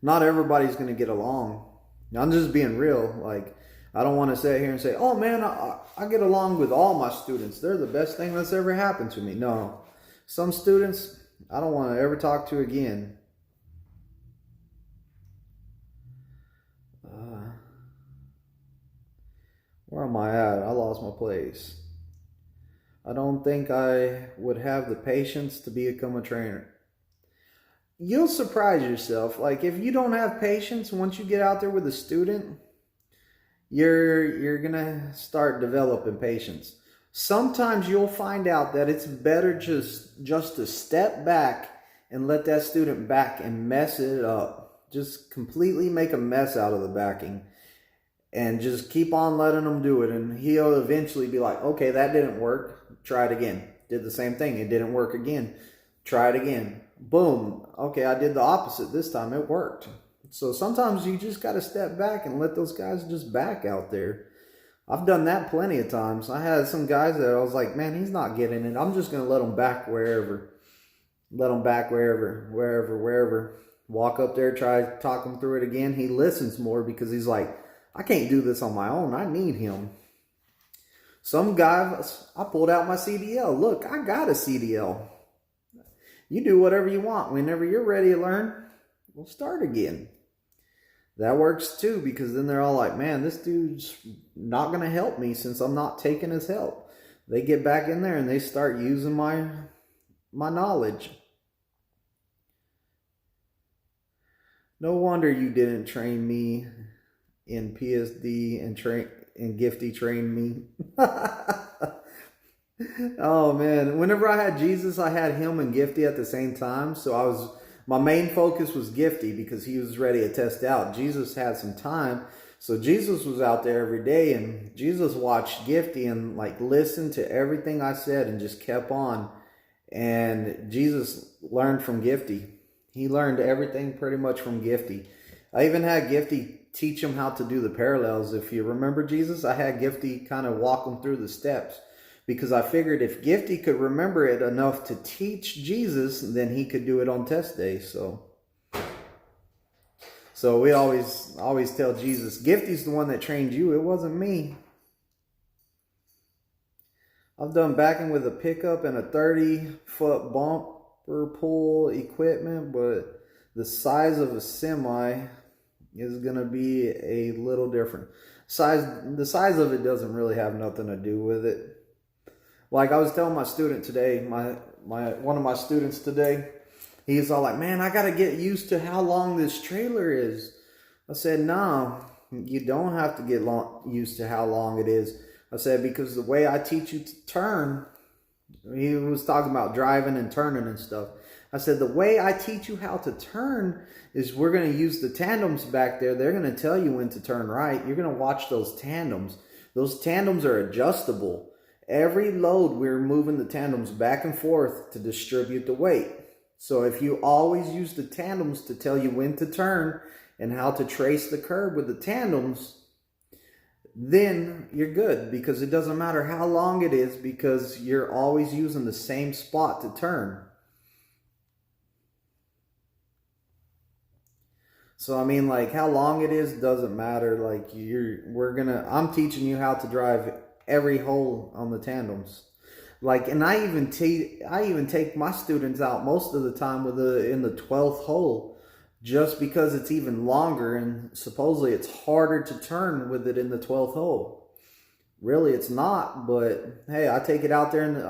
A: Not everybody's going to get along. I'm just being real. Like, I don't want to sit here and say, oh man, I get along with all my students. They're the best thing that's ever happened to me. No. Some students I don't want to ever talk to again. Where am I at? I lost my place. I don't think I would have the patience to become a trainer. You'll surprise yourself. Like, if you don't have patience, once you get out there with a student, you're going to start developing patience. Sometimes you'll find out that it's better just to step back and let that student back and mess it up. Just completely make a mess out of the backing. And just keep on letting them do it. And he'll eventually be like, okay, that didn't work. Try it again. Did the same thing. It didn't work again. Try it again. Boom. Okay, I did the opposite this time. It worked. So sometimes you just got to step back and let those guys just back out there. I've done that plenty of times. I had some guys that I was like, man, he's not getting it. I'm just going to let him back wherever. Let him back wherever. Walk up there, try to talk him through it again. He listens more because he's like, I can't do this on my own. I need him. Some guys, I pulled out my CDL. Look, I got a CDL. You do whatever you want. Whenever you're ready to learn, we'll start again. That works too, because then they're all like, man, this dude's not going to help me since I'm not taking his help. they get back in there and they start using my knowledge. No wonder you didn't train me in PSD and Gifty trained me. Oh man, whenever I had Jesus, I had him and Gifty at the same time. So my main focus was Gifty because he was ready to test out. Jesus had some time. So Jesus was out there every day, and Jesus watched Gifty and like listened to everything I said and just kept on. And Jesus learned from Gifty. He learned everything pretty much from Gifty. I even had Gifty teach him how to do the parallels. If you remember Jesus, I had Gifty kind of walk him through the steps because I figured if Gifty could remember it enough to teach Jesus, then he could do it on test day. So we always tell Jesus, Gifty's the one that trained you. It wasn't me. I've done backing with a pickup and a 30-foot bumper pull equipment, but the size of a semi is going to be a little different. The size of it doesn't really have nothing to do with it. Like I was telling my student today, one of my students today, he's all like, man, I got to get used to how long this trailer is. I said, no, you don't have to get used to how long it is. I said, because the way I teach you to turn, he was talking about driving and turning and stuff. I said, the way I teach you how to turn is we're going to use the tandems back there. They're going to tell you when to turn right. You're going to watch those tandems. Those tandems are adjustable. Every load, we're moving the tandems back and forth to distribute the weight. So if you always use the tandems to tell you when to turn and how to trace the curve with the tandems, then you're good, because it doesn't matter how long it is, because you're always using the same spot to turn. So I mean, like, how long it is doesn't matter. Like, I'm teaching you how to drive every hole on the tandems. Like, and I even take my students out most of the time in the 12th hole, just because it's even longer, and supposedly it's harder to turn with it in the 12th hole. Really, it's not, but hey, I take them out there in the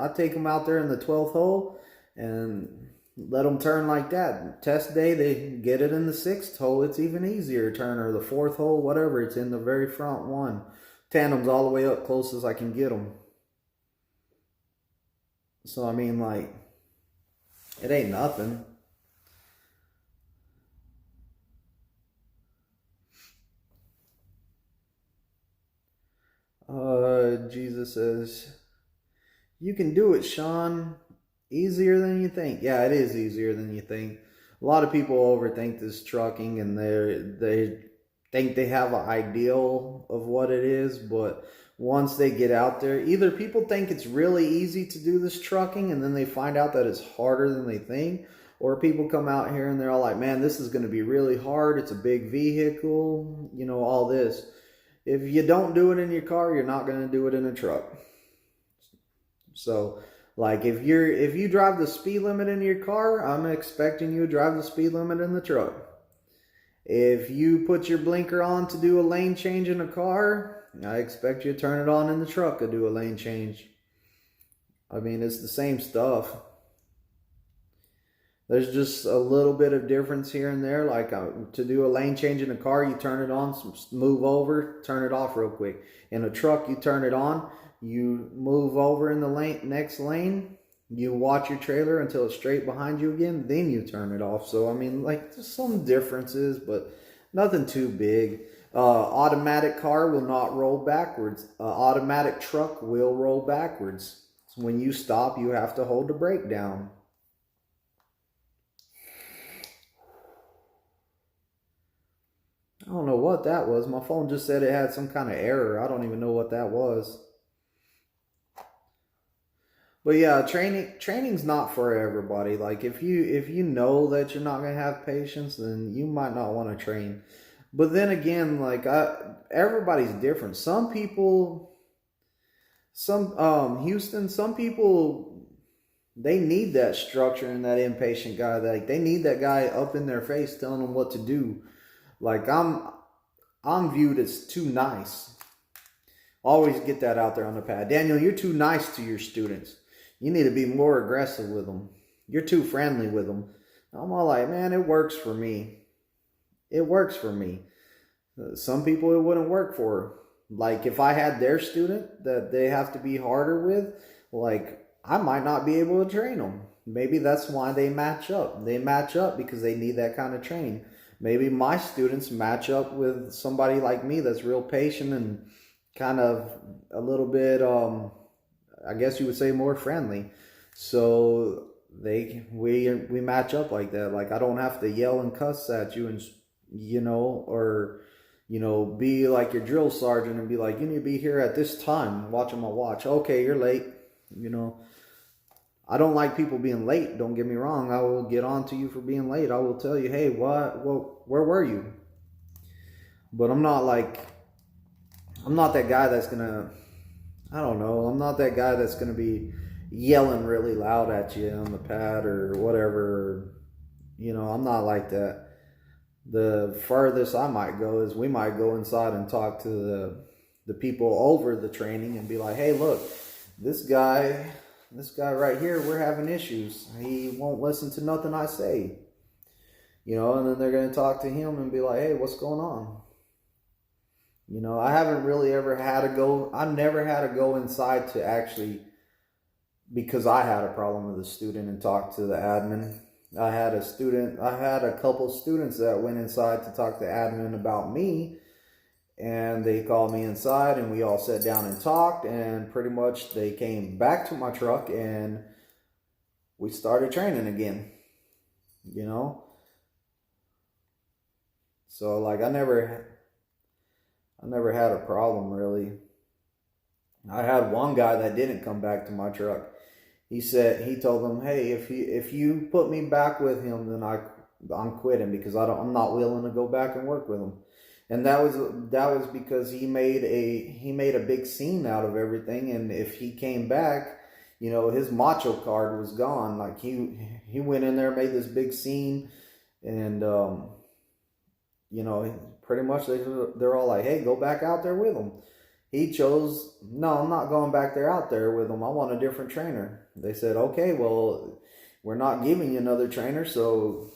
A: 12th hole and let them turn like that. Test day, they get it in the 6th hole. It's even easier to turn, or the 4th hole, whatever. It's in the very front one. Tandems all the way up, close as I can get them. So I mean, like, it ain't nothing. Jesus says, you can do it, Sean. Easier than you think. Yeah, it is easier than you think. A lot of people overthink this trucking, and they think they have an ideal of what it is, but once they get out there, either people think it's really easy to do this trucking and then they find out that it's harder than they think, or people come out here and they're all like, man, this is going to be really hard. It's a big vehicle, all this. If you don't do it in your car, you're not going to do it in a truck. So, like, if you drive the speed limit in your car, I'm expecting you to drive the speed limit in the truck. If you put your blinker on to do a lane change in a car, I expect you to turn it on in the truck to do a lane change. I mean, it's the same stuff. There's just a little bit of difference here and there. Like, to do a lane change in a car, you turn it on, move over, turn it off real quick. In a truck, you turn it on, you move over in the next lane, you watch your trailer until it's straight behind you again, then you turn it off. So, I mean, like, there's some differences, but nothing too big. Automatic car will not roll backwards. Automatic truck will roll backwards. So when you stop, you have to hold the brake down. I don't know what that was. My phone just said it had some kind of error. I don't even know what that was. But yeah, training's not for everybody. Like, if you know that you're not gonna have patience, then you might not want to train. But then again, like, everybody's different. Some people, Houston, some people, they need that structure and that impatient guy. Like, they need that guy up in their face telling them what to do. Like, I'm viewed as too nice. Always get that out there on the pad. Daniel, you're too nice to your students. You need to be more aggressive with them. You're too friendly with them. I'm all like, man, it works for me. It works for me. Some people it wouldn't work for. Like if I had their student that they have to be harder with, like I might not be able to train them. Maybe that's why they match up. They match up because they need that kind of training. Maybe my students match up with somebody like me that's real patient and kind of a little bit, I guess you would say more friendly. So we match up like that. Like I don't have to yell and cuss at you and, or, be like your drill sergeant and be like, you need to be here at this time watching my watch. Okay, you're late. I don't like people being late. Don't get me wrong. I will get on to you for being late. I will tell you, hey, where were you? But I'm not that guy that's gonna, I don't know. I'm not that guy that's gonna be yelling really loud at you on the pad or whatever. I'm not like that. The furthest I might go is we might go inside and talk to the people over the training and be like, hey, look, this guy right here, we're having issues. He won't listen to nothing I say. And then they're going to talk to him and be like, hey, what's going on? I haven't really ever had to go, I never had to go inside to actually, because I had a problem with a student and talk to the admin. I had a couple students that went inside to talk to admin about me, and they called me inside and we all sat down and talked, and pretty much they came back to my truck and we started training again, So like I never had a problem really. I had one guy that didn't come back to my truck. He told them, hey, if you put me back with him, then I'm quitting because I'm not willing to go back and work with him. And that was because he made a big scene out of everything. And if he came back, his macho card was gone. Like he went in there, made this big scene, and pretty much they're all like, hey, go back out there with him. He chose, no, I'm not going back there out there with him. I want a different trainer. They said, okay, well, we're not giving you another trainer, so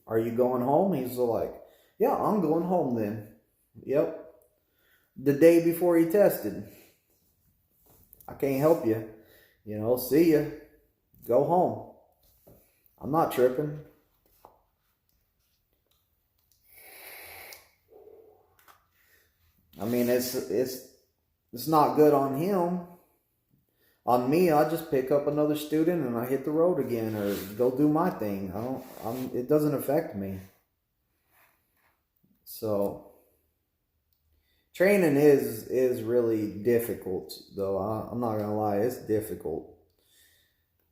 A: are you going home? He's like, yeah, I'm going home then. Yep. The day before he tested. I can't help you. See ya. Go home. I'm not tripping. I mean, it's not good on him. On me, I just pick up another student and I hit the road again or go do my thing. It doesn't affect me. So training is really difficult, though. I'm not gonna lie, it's difficult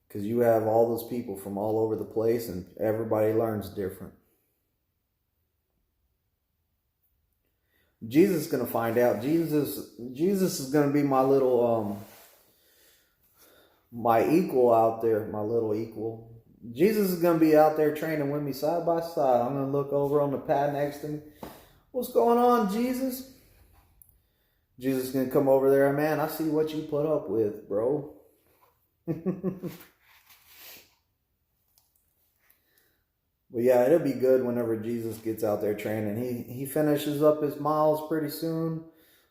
A: because you have all those people from all over the place and everybody learns different. Jesus is gonna find out. Jesus is gonna be my little my equal out there, my little equal. Jesus is gonna be out there training with me side by side. I'm gonna look over on the pad next to me. What's going on, Jesus? Jesus is gonna come over there, man. I see what you put up with, bro. But yeah, it'll be good whenever Jesus gets out there training. He finishes up his miles pretty soon.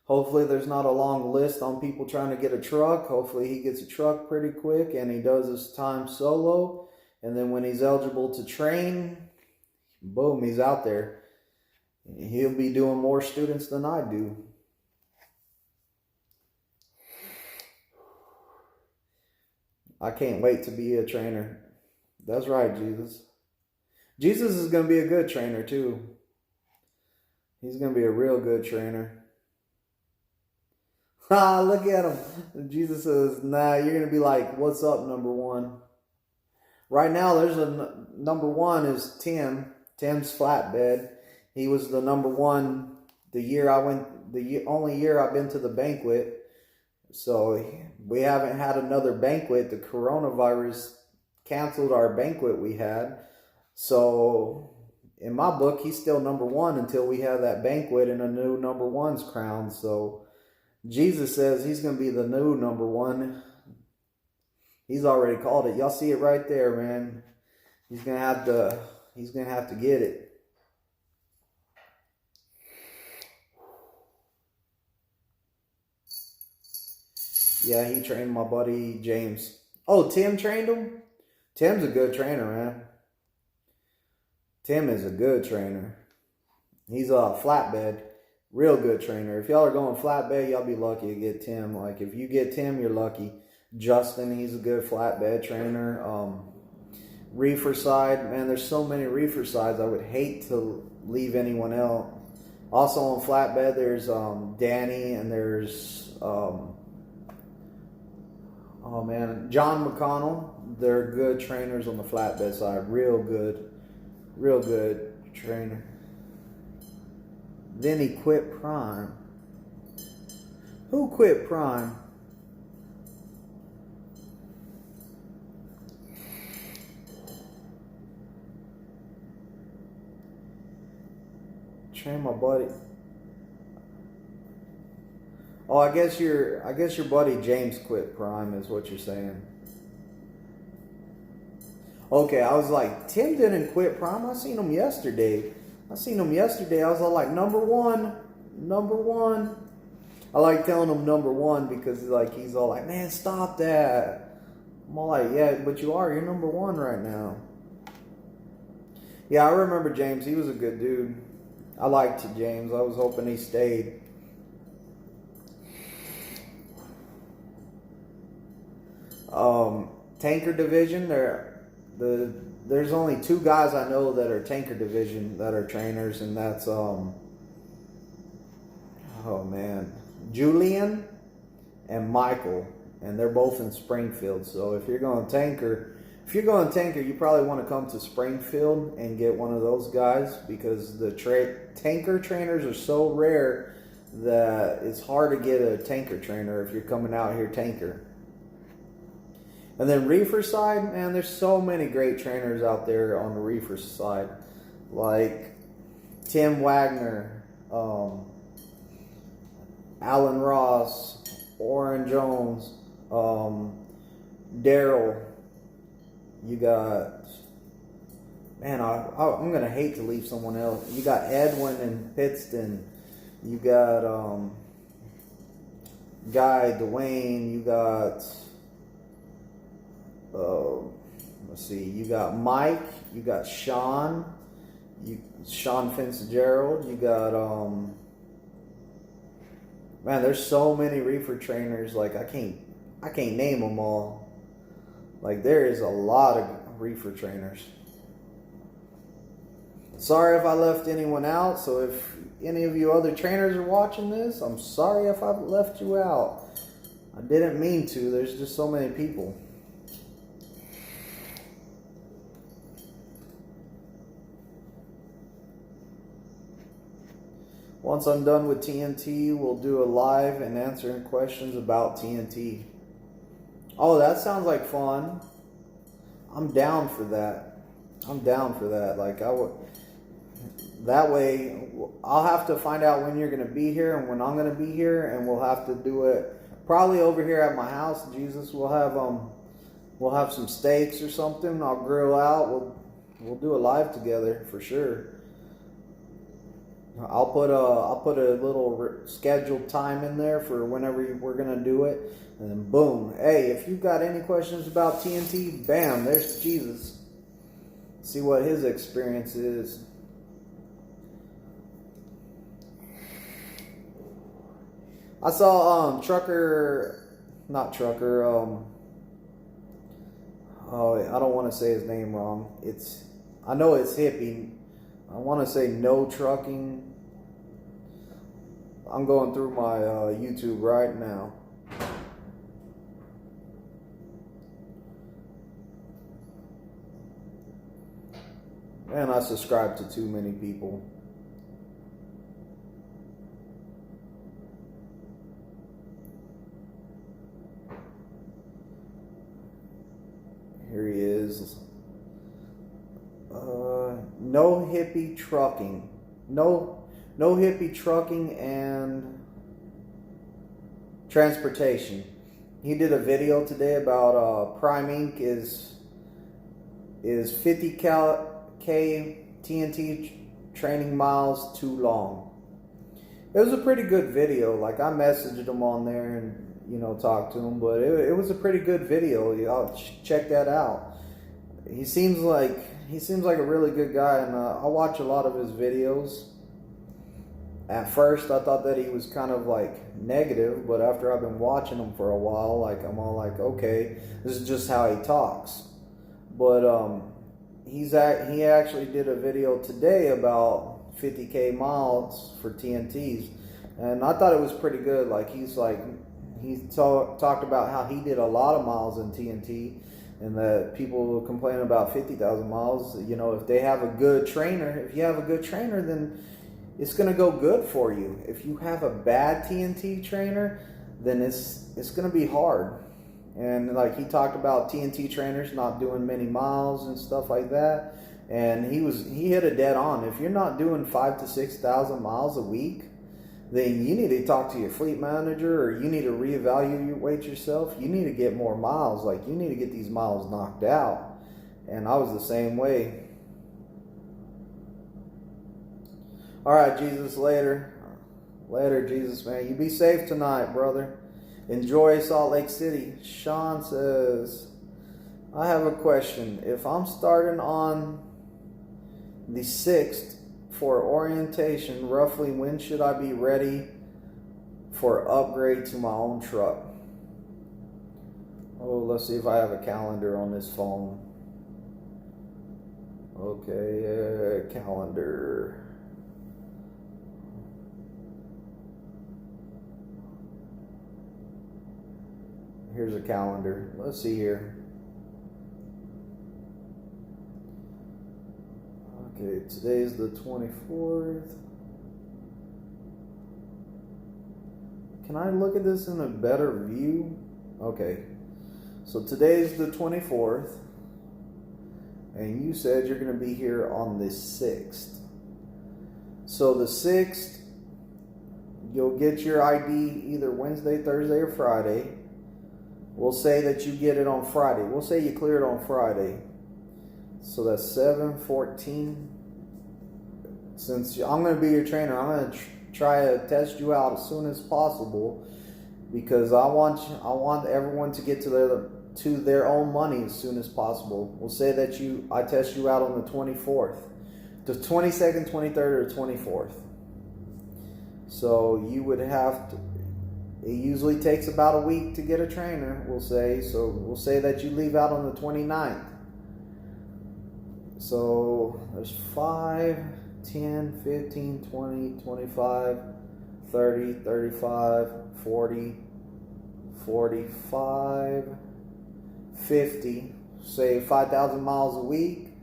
A: Hopefully there's not a long list on people trying to get a truck. Hopefully he gets a truck pretty quick and he does his time solo. And then when he's eligible to train, boom, he's out there. He'll be doing more students than I do. I can't wait to be a trainer. That's right, Jesus. Jesus is going to be a good trainer too. He's going to be a real good trainer. Ah, look at him. Jesus says, nah, you're going to be like, what's up, number one? Right now, there's a number one is Tim. Tim's flatbed. He was the number one the only year I've been to the banquet. So we haven't had another banquet. The coronavirus canceled our banquet we had. So in my book, he's still number one until we have that banquet and a new number one's crowned. So Jesus says he's going to be the new number one. He's already called it. Y'all see it right there, man. He's going to have to get it. Yeah, he trained my buddy James. Oh, Tim trained him? Tim's a good trainer, man. Tim is a good trainer. He's a flatbed. Real good trainer. If y'all are going flatbed, y'all be lucky to get Tim. Like, if you get Tim, you're lucky. Justin, he's a good flatbed trainer. Reefer side, man, there's so many reefer sides. I would hate to leave anyone else. Also on flatbed, there's Danny, and there's oh man, John McConnell. They're good trainers on the flatbed side. Real good trainer. Then he quit Prime. Who quit Prime? Train my buddy. Oh, I guess your buddy James quit Prime is what you're saying. Okay, I was like, Tim didn't quit Prime. I seen him yesterday. I was all like, number one. I like telling him number one because he's all like, man, stop that. I'm all like, yeah, but you're number one right now. Yeah, I remember James. He was a good dude. I liked James. I was hoping he stayed. Tanker division, there's only two guys I know that are tanker division that are trainers, and that's oh man, Julian and Michael, and they're both in Springfield. So if you're going tanker, you probably want to come to Springfield and get one of those guys, because the tanker trainers are so rare that it's hard to get a tanker trainer if you're coming out here tanker. And then reefer side, man, there's so many great trainers out there on the reefer side, like Tim Wagner, Alan Ross, Orrin Jones, Daryl. You got, man, I'm gonna hate to leave someone else. You got Edwin and Pittston. You got Guy Dwayne. You got. Let's see. You got Mike. You got Sean. Sean Fitzgerald. You got man. There's so many reefer trainers. Like I can't name them all. Like there is a lot of reefer trainers. Sorry if I left anyone out. So if any of you other trainers are watching this, I'm sorry if I've left you out. I didn't mean to. There's just so many people. Once I'm done with TNT, we'll do a live and answering questions about TNT. Oh, that sounds like fun. I'm down for that. Like that way, I'll have to find out when you're going to be here and when I'm going to be here, and we'll have to do it probably over here at my house. Jesus, we'll have some steaks or something. I'll grill out. We'll do a live together for sure. I'll put a little scheduled time in there for whenever we're gonna do it, and then boom. Hey, if you've got any questions about TNT, bam, there's Jesus. See what his experience is. I saw oh, I don't want to say his name wrong. I know it's hippie. I want to say No Trucking. I'm going through my YouTube right now. Man, I subscribe to too many people. Here he is. No hippie trucking. No hippie trucking and transportation. He did a video today about Prime Inc. is 50K TNT training miles too long. It was a pretty good video. Like, I messaged him on there and, you know, talked to him, but it was a pretty good video. Y'all check that out. He seems like a really good guy, and I watch a lot of his videos. At first, I thought that he was kind of like negative, but after I've been watching him for a while, like, I'm all like, okay, this is just how he talks. But he actually did a video today about 50K miles for TNTs, and I thought it was pretty good. Like, he talked about how he did a lot of miles in TNT, and that people complain about 50,000 miles. You know, if you have a good trainer, then it's going to go good for you. If you have a bad TNT trainer, then it's going to be hard. And like, he talked about TNT trainers not doing many miles and stuff like that. And he hit it dead on. If you're not doing 5,000 to 6,000 miles a week, then you need to talk to your fleet manager, or you need to reevaluate yourself. You need to get more miles. Like, you need to get these miles knocked out. And I was the same way. All right, Jesus, later. Later, Jesus, man. You be safe tonight, brother. Enjoy Salt Lake City. Sean says, I have a question. If I'm starting on the 6th for orientation, roughly when should I be ready for upgrade to my own truck? Oh, let's see if I have a calendar on this phone. Okay, calendar. Here's a calendar. Let's see here. Okay, today's the 24th. Can I look at this in a better view? Okay. So today's the 24th. And you said you're going to be here on the 6th. So the 6th, you'll get your ID either Wednesday, Thursday, or Friday. We'll say that you get it on Friday. We'll say you clear it on Friday. So that's 7/14. Since I'm going to be your trainer, I'm going to try to test you out as soon as possible, because I want everyone to get to their own money as soon as possible. We'll say that I test you out on the 24th, the 22nd, 23rd, or 24th. So you would have to. It usually takes about a week to get a trainer, we'll say. So we'll say that you leave out on the 29th. So there's 5, 10, 15, 20, 25, 30, 35, 40, 45, 50. Say 5,000 miles a week.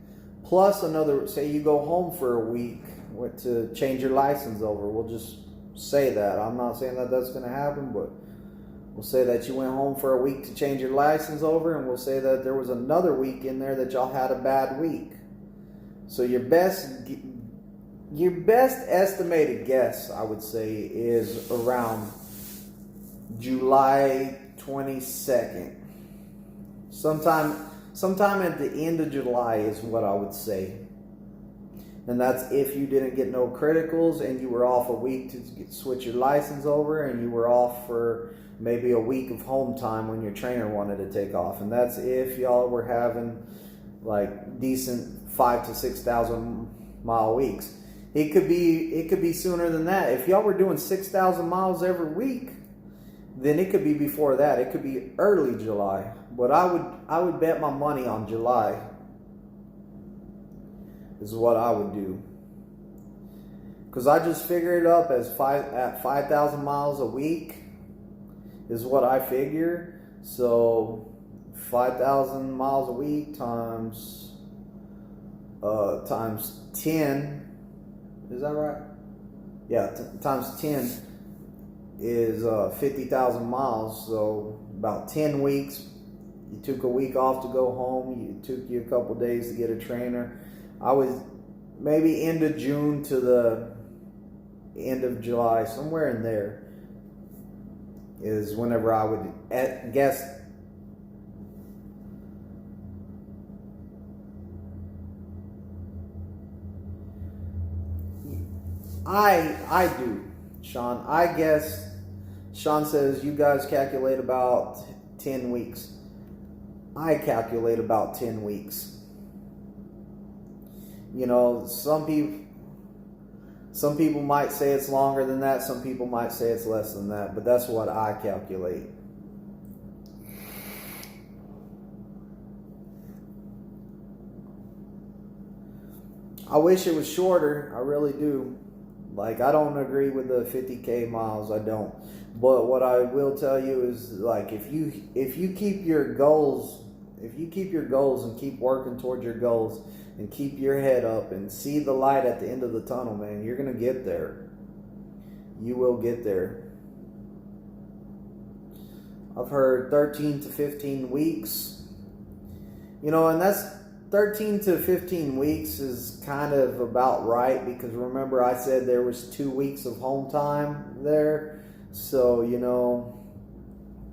A: Plus another, say you go home for a week to change your license over. We'll just say that. I'm not saying that that's going to happen, but we'll say that you went home for a week to change your license over, and we'll say that there was another week in there that y'all had a bad week. So your best estimated guess, I would say, is around July 22nd. Sometime at the end of July is what I would say. And that's if you didn't get no criticals and you were off a week to switch your license over, and you were off for maybe a week of home time when your trainer wanted to take off. And that's if y'all were having like decent 5,000 to 6,000 mile weeks. It could be sooner than that. If y'all were doing 6,000 miles every week, then it could be before that. It could be early July. But I would bet my money on July. Is what I would do, because I just figure it up as 5,000 miles a week is what I figure. So 5,000 miles a week times 10, is that right? Yeah, times 10 is 50,000 miles. So about 10 weeks. You took a week off to go home. It took you a couple days to get a trainer. I was maybe end of June to the end of July, somewhere in there. is whenever I would guess. I do, Sean. I guess Sean says you guys calculate about 10 weeks. I calculate about 10 weeks. You know, some people might say it's longer than that. Some people might say it's less than that. But that's what I calculate. I wish it was shorter. I really do. Like, I don't agree with the 50K miles. I don't. But what I will tell you is, like, if you keep your goals, and keep working towards your goals and keep your head up and see the light at the end of the tunnel, man, you're going to get there. You will get there. I've heard 13 to 15 weeks. You know, and that's 13 to 15 weeks is kind of about right, because remember I said there was 2 weeks of home time there. So, you know,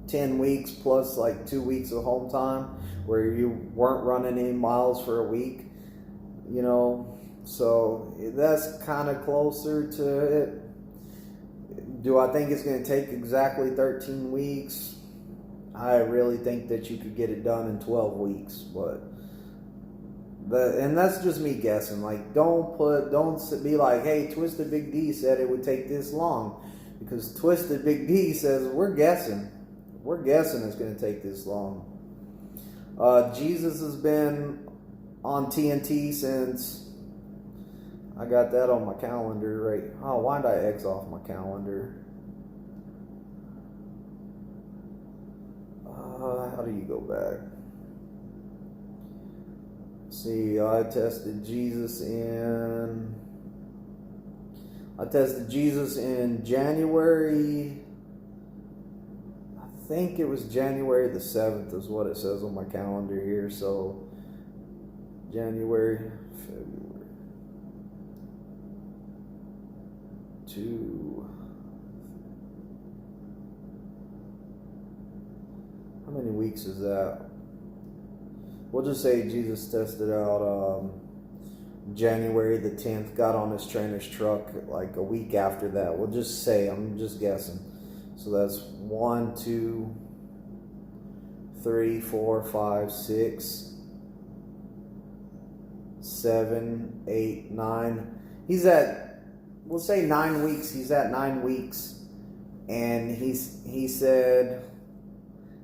A: 10 weeks plus like 2 weeks of home time where you weren't running any miles for a week, you know. So that's kind of closer to it. Do I think it's going to take exactly 13 weeks? I really think that you could get it done in 12 weeks, but and that's just me guessing. Like, don't be like, hey, Twisted Big D said it would take this long, because Twisted Big D says we're guessing it's going to take this long. Jesus has been on TNT since, I got that on my calendar, right? Oh, why did I X off my calendar? How do you go back? See, I tested Jesus in January. I think it was January the 7th is what it says on my calendar here. So January, February, 2. How many weeks is that? We'll just say Jesus tested out January the 10th, got on his trainer's truck like a week after that. We'll just say, I'm just guessing. So that's 1, 2, 3, 4, 5, 6, 7, 8, 9. He's at, we'll say 9 weeks. He's at 9 weeks. And he said,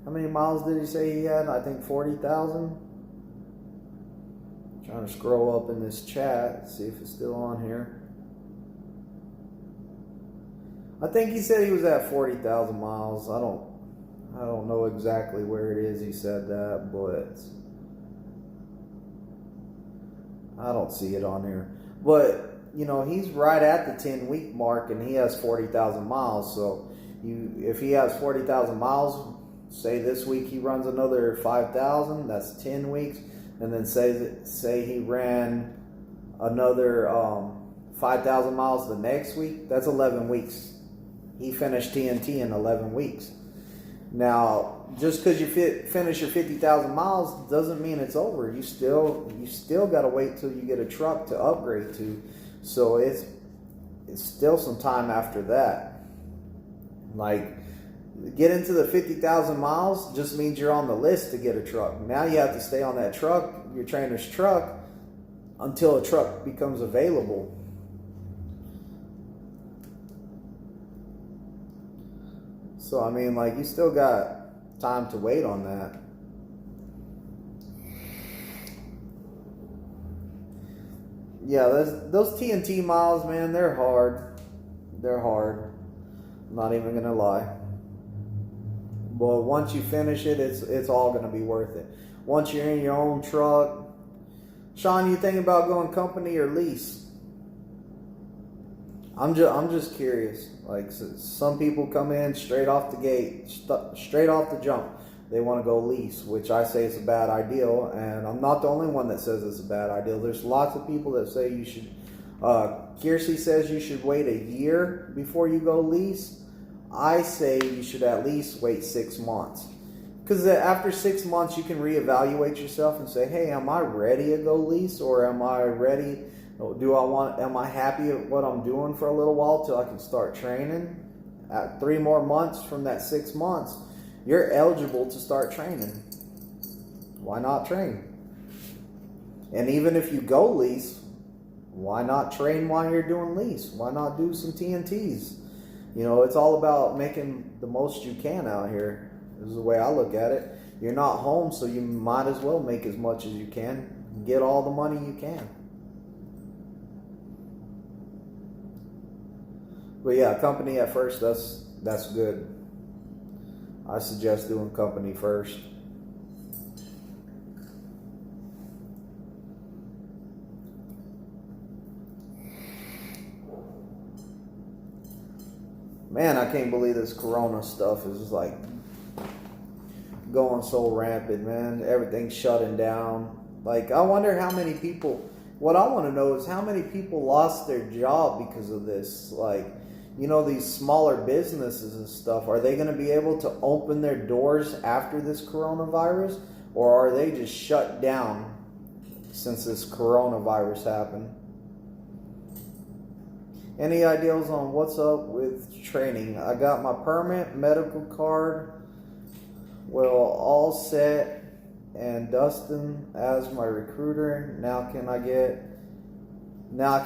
A: how many miles did he say he had? I think 40,000. Trying to scroll up in this chat, see if it's still on here. I think he said he was at 40,000 miles. I don't know exactly where it is he said that, but I don't see it on here. But, you know, he's right at the 10-week mark, and he has 40,000 miles. So if he has 40,000 miles, say this week he runs another 5,000, that's 10 weeks. And then say he ran another 5,000 miles the next week, that's 11 weeks. He finished TNT in 11 weeks. Now, just because you finish your 50,000 miles doesn't mean it's over. You still got to wait till you get a truck to upgrade to. So it's still some time after that. Like, get into the 50,000 miles just means you're on the list to get a truck. Now you have to stay on that truck, your trainer's truck, until a truck becomes available. So, I mean, like, you still got time to wait on that. Yeah, those TNT miles, man, they're hard. They're hard. I'm not even going to lie. But once you finish it, it's all going to be worth it. Once you're in your own truck. Sean, you thinking about going company or lease? I'm just curious. Like, some people come in straight off the gate, straight off the jump. They want to go lease, which I say is a bad idea. And I'm not the only one that says it's a bad idea. There's lots of people that say you should. Kiersey says you should wait a year before you go lease. I say you should at least wait 6 months. Because after 6 months, you can reevaluate yourself and say, hey, am I ready to go lease? Or am I ready? Am I happy at what I'm doing for a little while till I can start training? At 3 more months from that 6 months, you're eligible to start training. Why not train? And even if you go lease, why not train while you're doing lease? Why not do some TNTs? You know, it's all about making the most you can out here. This is the way I look at it. You're not home, so you might as well make as much as you can. Get all the money you can. But yeah, company at first, that's good. I suggest doing company first. Man, I can't believe this corona stuff is just like going so rampant, man. Everything's shutting down. Like, I wonder how many people, what I want to know is how many people lost their job because of this. Like, you know, these smaller businesses and stuff, are they going to be able to open their doors after this coronavirus? Or are they just shut down since this coronavirus happened? Any ideas on what's up with training? I got my permit, medical card, well, all set, and Dustin as my recruiter. Now I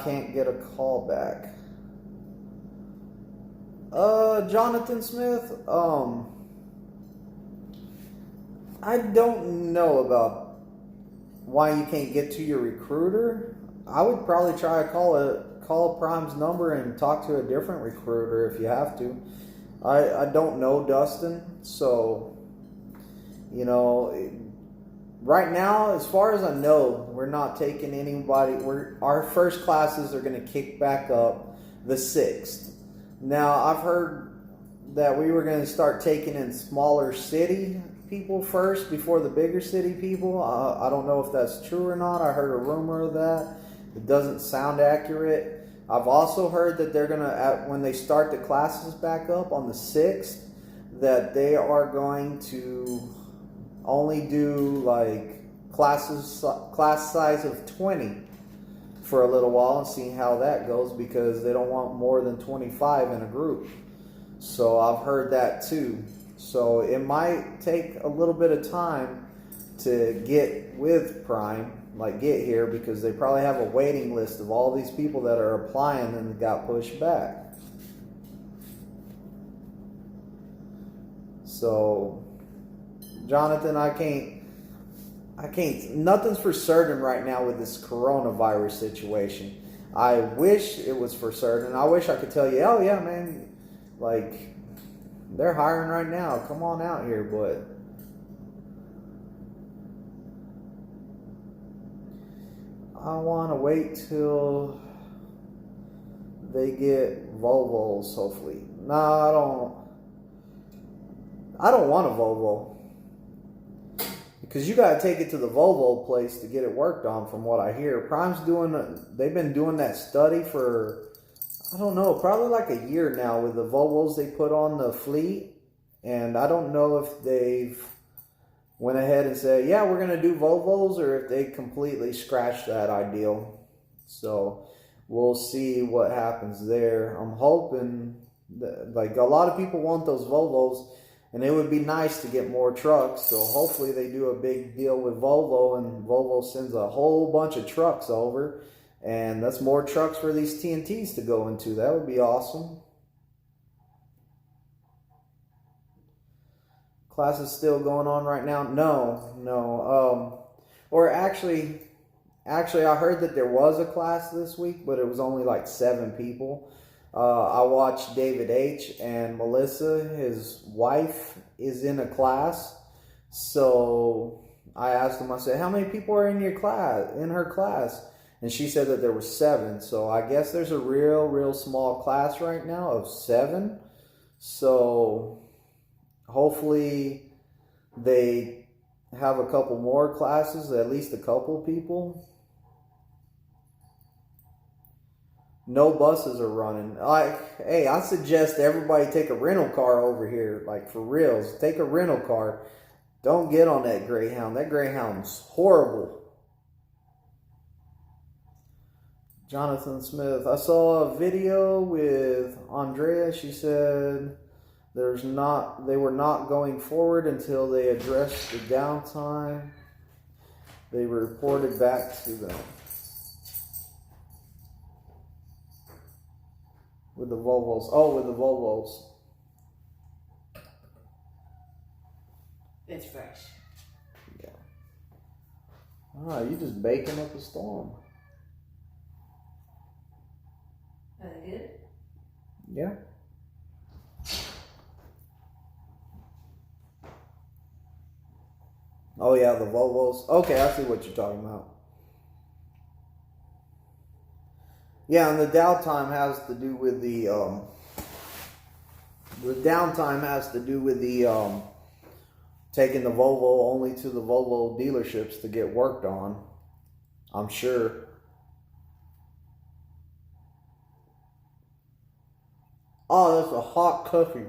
A: can't get a call back. Jonathan Smith, I don't know about why you can't get to your recruiter. I would probably try to call Prime's number and talk to a different recruiter if you have to. I don't know Dustin, so, you know, right now, as far as I know, we're not taking anybody. Our first classes are going to kick back up the 6th. Now, I've heard that we were going to start taking in smaller city people first before the bigger city people. I don't know if that's true or not. I heard a rumor of that. It doesn't sound accurate. I've also heard that they're going to, when they start the classes back up on the 6th, that they are going to only do like class size of 20 for a little while and see how that goes, because they don't want more than 25 in a group. So I've heard that too. So it might take a little bit of time to get with Prime, like get here, because they probably have a waiting list of all these people that are applying and got pushed back. So Jonathan, I can't, nothing's for certain right now with this coronavirus situation. I wish it was for certain. I wish I could tell you, oh yeah, man, like, they're hiring right now, come on out here, but I want to wait till they get Volvos, hopefully. No, I don't want a Volvo. Because you got to take it to the Volvo place to get it worked on, from what I hear. Prime's they've been doing that study for, I don't know, probably like a year now with the Volvos they put on the fleet. And I don't know if they've went ahead and said, yeah, we're going to do Volvos, or if they completely scratched that ideal. So we'll see what happens there. I'm hoping that, like, a lot of people want those Volvos, and it would be nice to get more trucks. So hopefully they do a big deal with Volvo, and Volvo sends a whole bunch of trucks over, and that's more trucks for these TNTs to go into. That would be awesome. Class is still going on right now? No. Or actually, I heard that there was a class this week, but it was only like 7 people. I watched David H. and Melissa, his wife, is in a class. So I asked him, I said, how many people are in her class? And she said that there were 7. So I guess there's a real small class right now of 7. So hopefully they have a couple more classes, at least a couple people. no buses are running. Like, hey, I suggest everybody take a rental car over here. Like, for reals, take a rental car. Don't get on that Greyhound. That Greyhound's horrible. Jonathan Smith. I saw a video with Andrea. She said they were not going forward until they addressed the downtime. They reported back to them. With the Volvos. Oh, with the Volvos.
B: It's fresh.
A: Yeah. Ah, you just baking up a storm.
B: Are they good?
A: Yeah. Oh yeah, the Volvos. Okay, I see what you're talking about. Yeah, and the downtime has to do with the taking the Volvo only to the Volvo dealerships to get worked on. I'm sure. Oh, that's a hot coffee.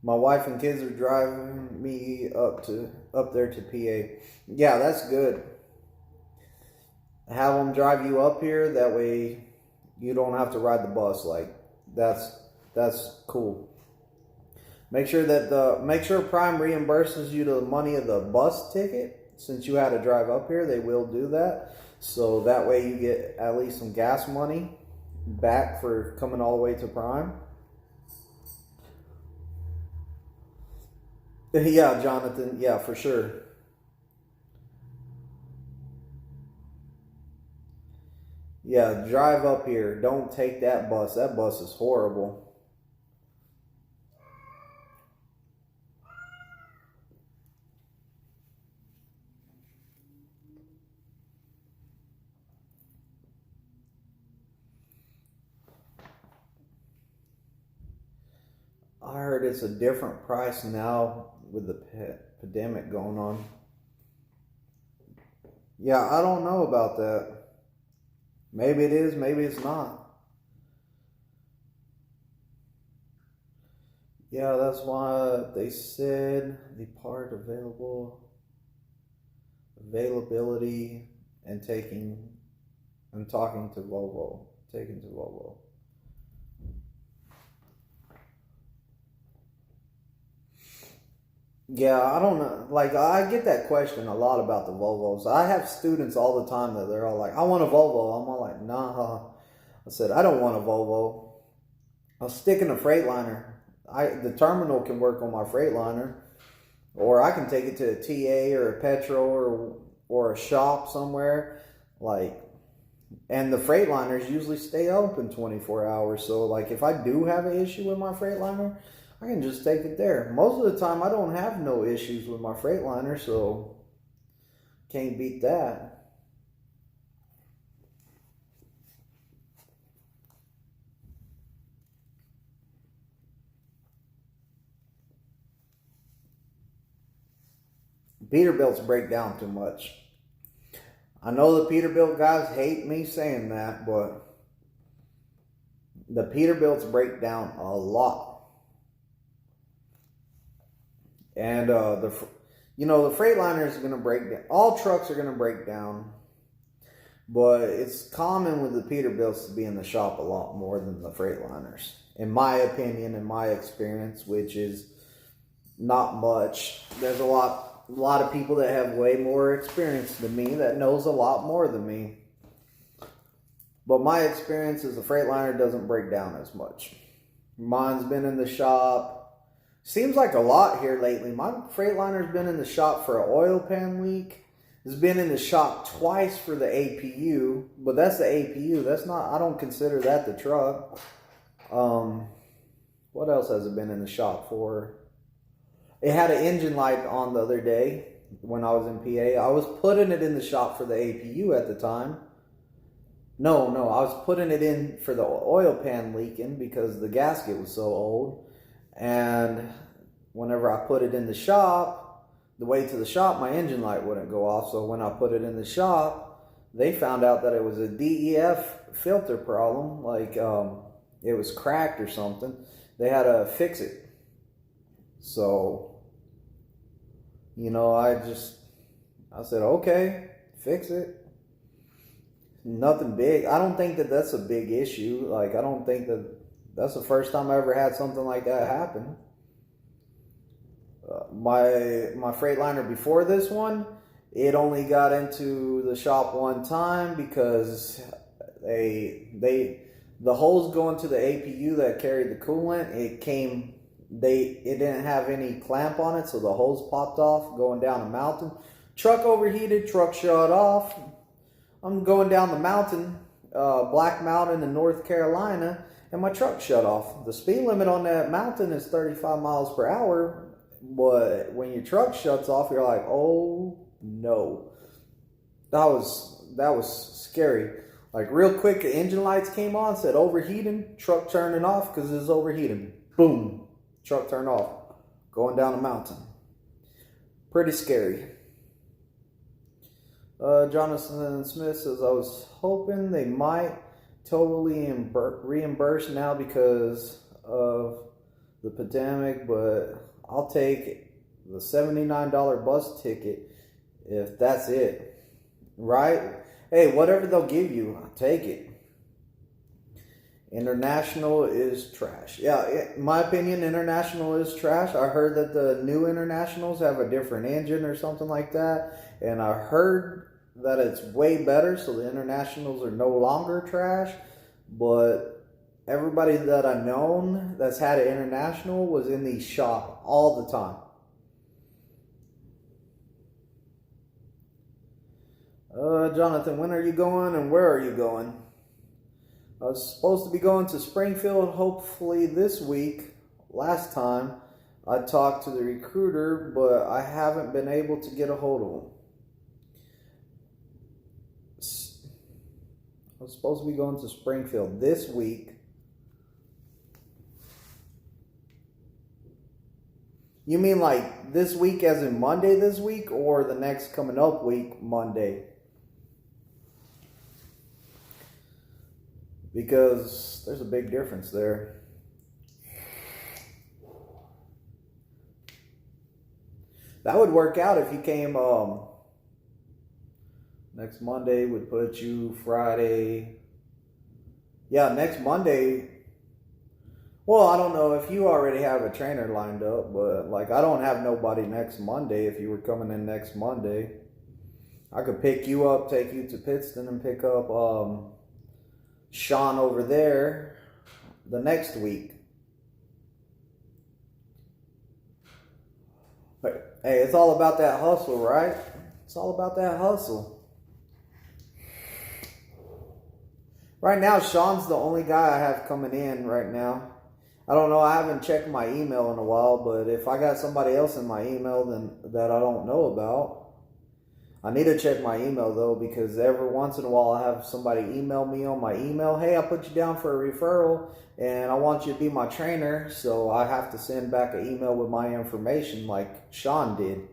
A: My wife and kids are driving me up there to PA. Yeah, that's good. Have them drive you up here. That way, you don't have to ride the bus. Like, that's cool. Make sure Prime reimburses you the money of the bus ticket. Since you had to drive up here, they will do that. So that way you get at least some gas money back for coming all the way to Prime. Yeah, Jonathan. Yeah, for sure. Yeah, drive up here. Don't take that bus. That bus is horrible. I heard it's a different price now with the pandemic going on. Yeah, I don't know about that. Maybe it is, maybe it's not. Yeah, that's why they said the part availability and talking to Volvo. Taking to Volvo. Yeah, I don't know. Like, I get that question a lot about the Volvos. I have students all the time that they're all like, I want a Volvo. I'm all like, nah. I said, I don't want a Volvo. I'll stick in a Freightliner. The terminal can work on my Freightliner. Or I can take it to a TA or a Petro or a shop somewhere. Like, and the Freightliners usually stay open 24 hours. So, like, if I do have an issue with my Freightliner, I can just take it there. Most of the time, I don't have no issues with my Freightliner, so can't beat that. Peterbilts break down too much. I know the Peterbilt guys hate me saying that, but the Peterbilts break down a lot. And the Freightliner is going to break down. All trucks are going to break down, but it's common with the Peterbilts to be in the shop a lot more than the Freightliners, in my opinion, in my experience, which is not much. There's a lot of people that have way more experience than me that knows a lot more than me. But my experience is the Freightliner doesn't break down as much. Mine's been in the shop. Seems like a lot here lately. My Freightliner's been in the shop for an oil pan leak. It's been in the shop twice for the APU, but that's the APU. That's not, I don't consider that the truck. What else has it been in the shop for? It had an engine light on the other day when I was in PA. I was putting it in the shop for the APU at the time. No, I was putting it in for the oil pan leaking because the gasket was so old. And whenever I put it in the shop, the way to the shop, my engine light wouldn't go off. So when I put it in the shop, they found out that it was a DEF filter problem, like it was cracked or something. They had to fix it. So, I said, okay, fix it. Nothing big. I don't think that that's a big issue. Like, I don't think that that's the first time I ever had something like that happen. My Freightliner before this one, it only got into the shop one time because the hose going to the APU that carried the coolant, it didn't have any clamp on it, so the hose popped off going down a mountain. Truck overheated, truck shut off. I'm going down the mountain, Black Mountain in North Carolina, and my truck shut off. The speed limit on that mountain is 35 miles per hour, but when your truck shuts off, you're like, oh no. That was scary. Like, real quick, the engine lights came on, said overheating, truck turning off because it's overheating. Boom, truck turned off, going down the mountain. Pretty scary. Jonathan Smith says, I was hoping they might totally reimburse now because of the pandemic, but I'll take the $79 bus ticket if that's it. Right? Hey, whatever they'll give you, I'll take it. International is trash. Yeah, in my opinion, International is trash. I heard that the new Internationals have a different engine or something like that, and I heard that it's way better, so the Internationals are no longer trash. But everybody that I known that's had an International was in the shop all the time. Jonathan, when are you going and where are you going? I was supposed to be going to Springfield hopefully this week. Last time I talked to the recruiter, but I haven't been able to get a hold of him. I was supposed to be going to Springfield this week. You mean like this week as in Monday this week, or the next coming up week, Monday? Because there's a big difference there. That would work out if you came next Monday would put you Friday. Yeah, next Monday. Well, I don't know if you already have a trainer lined up, but like I don't have nobody next Monday if you were coming in next Monday. I could pick you up, take you to Pittston, and pick up Sean over there the next week. But hey, it's all about that hustle, right? It's all about that hustle. Right now, Sean's the only guy I have coming in right now. I don't know, I haven't checked my email in a while, but if I got somebody else in my email that I don't know about, I need to check my email though, because every once in a while I have somebody email me on my email, hey, I put you down for a referral and I want you to be my trainer, so I have to send back an email with my information like Sean did.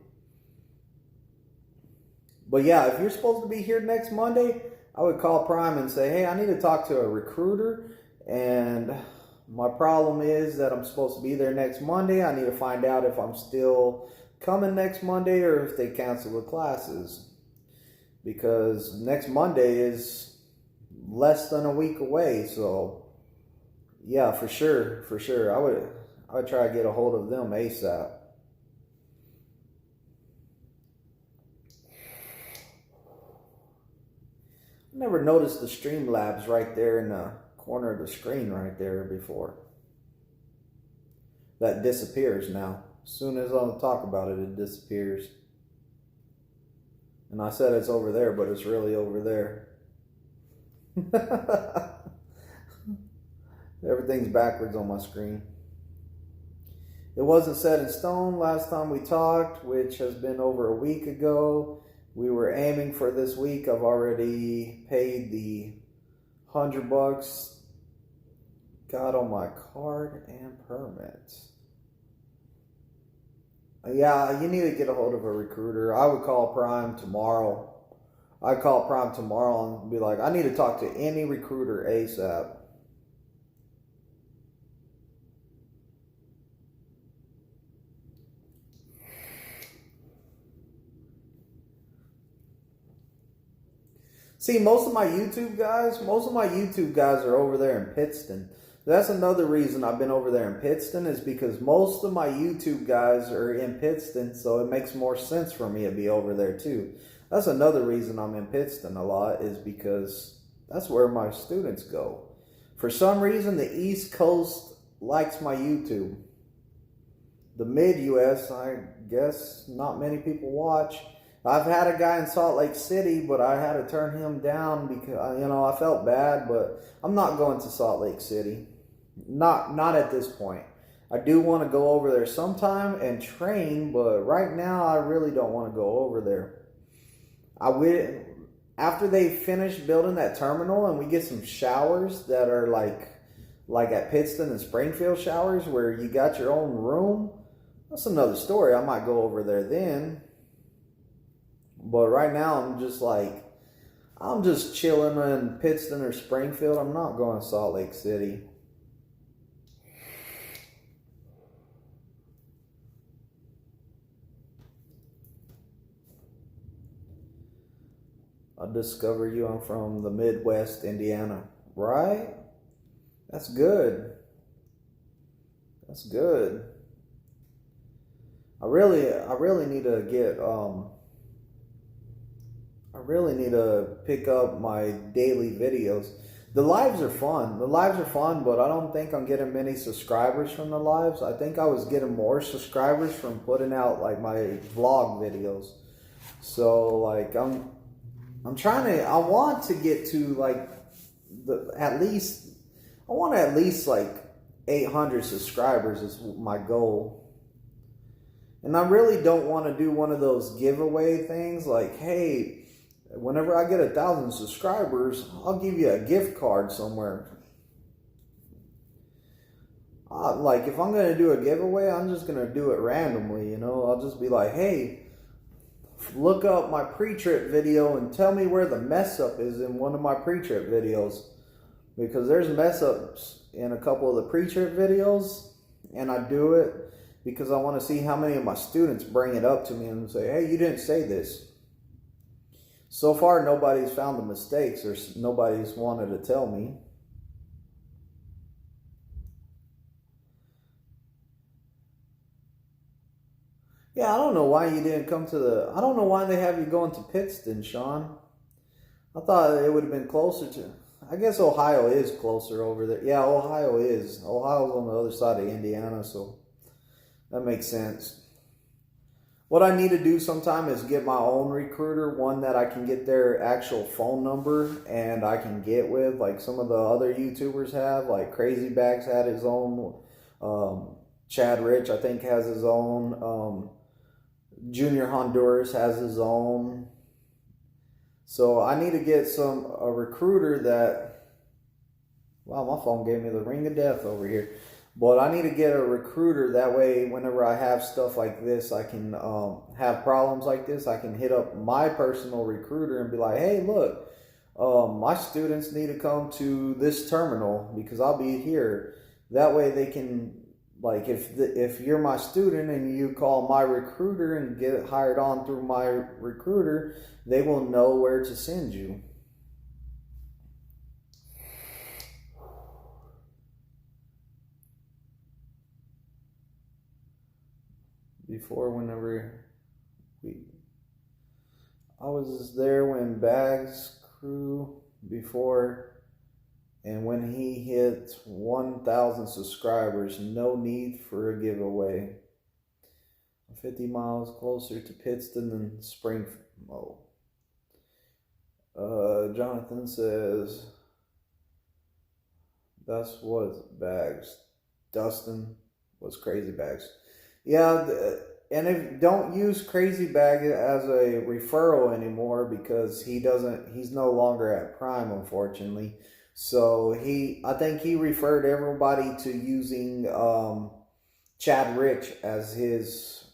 A: But yeah, if you're supposed to be here next Monday, I would call Prime and say, hey, I need to talk to a recruiter, and my problem is that I'm supposed to be there next Monday. I need to find out if I'm still coming next Monday or if they cancel the classes, because next Monday is less than a week away. So yeah, for sure, I would try to get a hold of them ASAP. I never noticed the Streamlabs right there in the corner of the screen right there before. That disappears now. As soon as I talk about it, it disappears. And I said it's over there, but it's really over there. Everything's backwards on my screen. It wasn't set in stone last time we talked, which has been over a week ago. We were aiming for this week. I've already paid the $100 got on my card and permit. Yeah, you need to get a hold of a recruiter. I would call Prime tomorrow. I'd call Prime tomorrow and be like, I need to talk to any recruiter ASAP. See, most of my YouTube guys are over there in Pittston. That's another reason I've been over there in Pittston, is because most of my YouTube guys are in Pittston, so it makes more sense for me to be over there too. That's another reason I'm in Pittston a lot, is because that's where my students go. For some reason, the East Coast likes my YouTube. The mid-US, I guess not many people watch. I've had a guy in Salt Lake City, but I had to turn him down because, I felt bad, but I'm not going to Salt Lake City. Not at this point. I do want to go over there sometime and train, but right now I really don't want to go over there. I will, after they finish building that terminal and we get some showers that are like at Pittston and Springfield showers where you got your own room, that's another story. I might go over there then. But right now I'm just chilling in Pittston or Springfield. I'm not going to Salt Lake City. I discover you. I'm from the Midwest, Indiana. Right? That's good. That's good. I really need to get I really need to pick up my daily videos. The lives are fun. But I don't think I'm getting many subscribers from the lives. I think I was getting more subscribers from putting out like my vlog videos. So like I want to get to at least 800 subscribers is my goal. And I really don't want to do one of those giveaway things like, hey, whenever I get 1,000 subscribers, I'll give you a gift card somewhere. If I'm going to do a giveaway, I'm just going to do it randomly, I'll just be like, hey, look up my pre-trip video and tell me where the mess up is in one of my pre-trip videos. Because there's mess ups in a couple of the pre-trip videos, and I do it because I want to see how many of my students bring it up to me and say, hey, you didn't say this. So far, nobody's found the mistakes or nobody's wanted to tell me. Yeah, I don't know why you didn't come to I don't know why they have you going to Pittston, Sean. I thought it would have been closer to... I guess Ohio is closer over there. Yeah, Ohio is. Ohio's on the other side of Indiana, so that makes sense. What I need to do sometime is get my own recruiter, one that I can get their actual phone number and I can get with, like some of the other YouTubers have, like Crazy Bags had his own, Chad Rich I think has his own, Junior Honduras has his own. So I need to get a recruiter that, wow, my phone gave me the ring of death over here. But I need to get a recruiter, that way whenever I have stuff like this, I can have problems like this, I can hit up my personal recruiter and be like, hey, look, my students need to come to this terminal because I'll be here. That way they can, like, if you're my student and you call my recruiter and get hired on through my recruiter, they will know where to send you. Before, I was there when Bags crew before, and when he hit 1,000 subscribers, no need for a giveaway. 50 miles closer to Pittston than Springfield. Jonathan says, that's what Bags. Dustin was Crazy Bags. Yeah, and don't use Crazy Bag as a referral anymore because he's no longer at Prime, unfortunately. So I think he referred everybody to using Chad Rich as his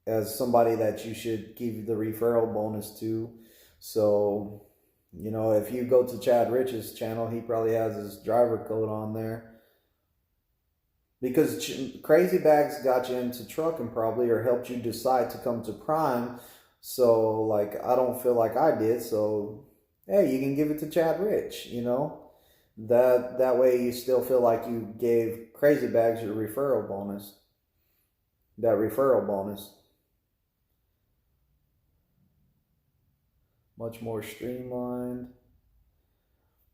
A: as somebody that you should give the referral bonus to. So, you know, if you go to Chad Rich's channel, he probably has his driver code on there. Because Crazy Bags got you into trucking probably, or helped you decide to come to Prime. So, like, I don't feel like I did. So, hey, you can give it to Chad Rich, you know. That way you still feel like you gave Crazy Bags your referral bonus. That referral bonus. Much more streamlined.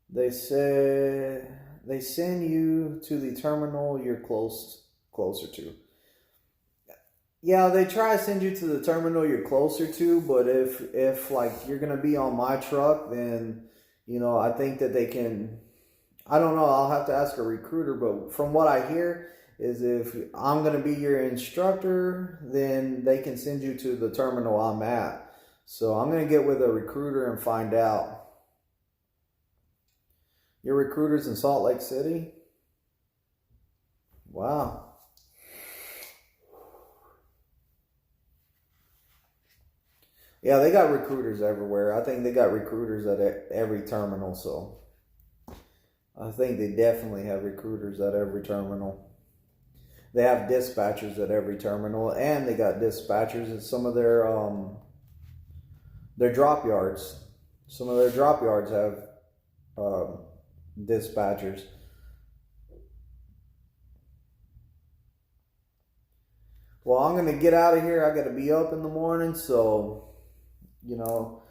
A: They say they send you to the terminal you're closer to. Yeah, they try to send you to the terminal you're closer to, but if like you're gonna be on my truck, then you know I think that they can. I don't know. I'll have to ask a recruiter, but from what I hear is if I'm gonna be your instructor, then they can send you to the terminal I'm at. So I'm going to get with a recruiter and find out. Your recruiter's in Salt Lake City? Wow. Yeah, they got recruiters everywhere. I think they got recruiters at every terminal, so I think they definitely have recruiters at every terminal. They have dispatchers at every terminal, and they got dispatchers at some of their drop yards. Some of their drop yards have dispatchers. Well, I'm going to get out of here. I got to be up in the morning. So, you know,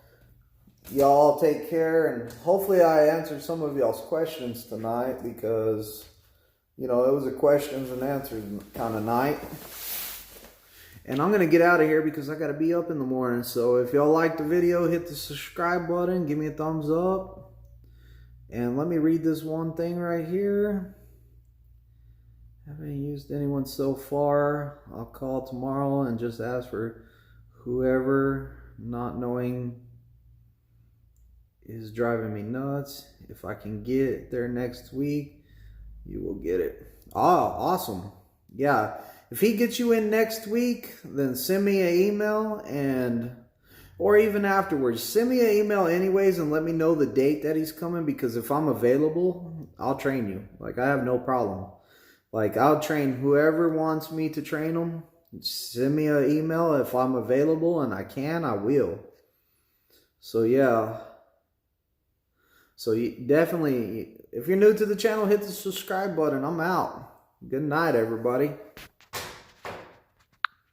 A: y'all take care. And hopefully I answered some of y'all's questions tonight because, you know, it was a questions and answers kind of night. And I'm going to get out of here because I got to be up in the morning. So if y'all like the video, hit the subscribe button. Give me a thumbs up. And let me read this one thing right here. Haven't used anyone so far. I'll call tomorrow and just ask for whoever, not knowing, is driving me nuts. If I can get there next week, you will get it. Oh, awesome. Yeah. If he gets you in next week, then send me an email, or even afterwards, send me an email anyways and let me know the date that he's coming, because if I'm available, I'll train you. Like, I have no problem. Like, I'll train whoever wants me to train them. Send me an email. If I'm available and I can, I will. So, yeah. So, you definitely, if you're new to the channel, hit the subscribe button. I'm out. Good night, everybody.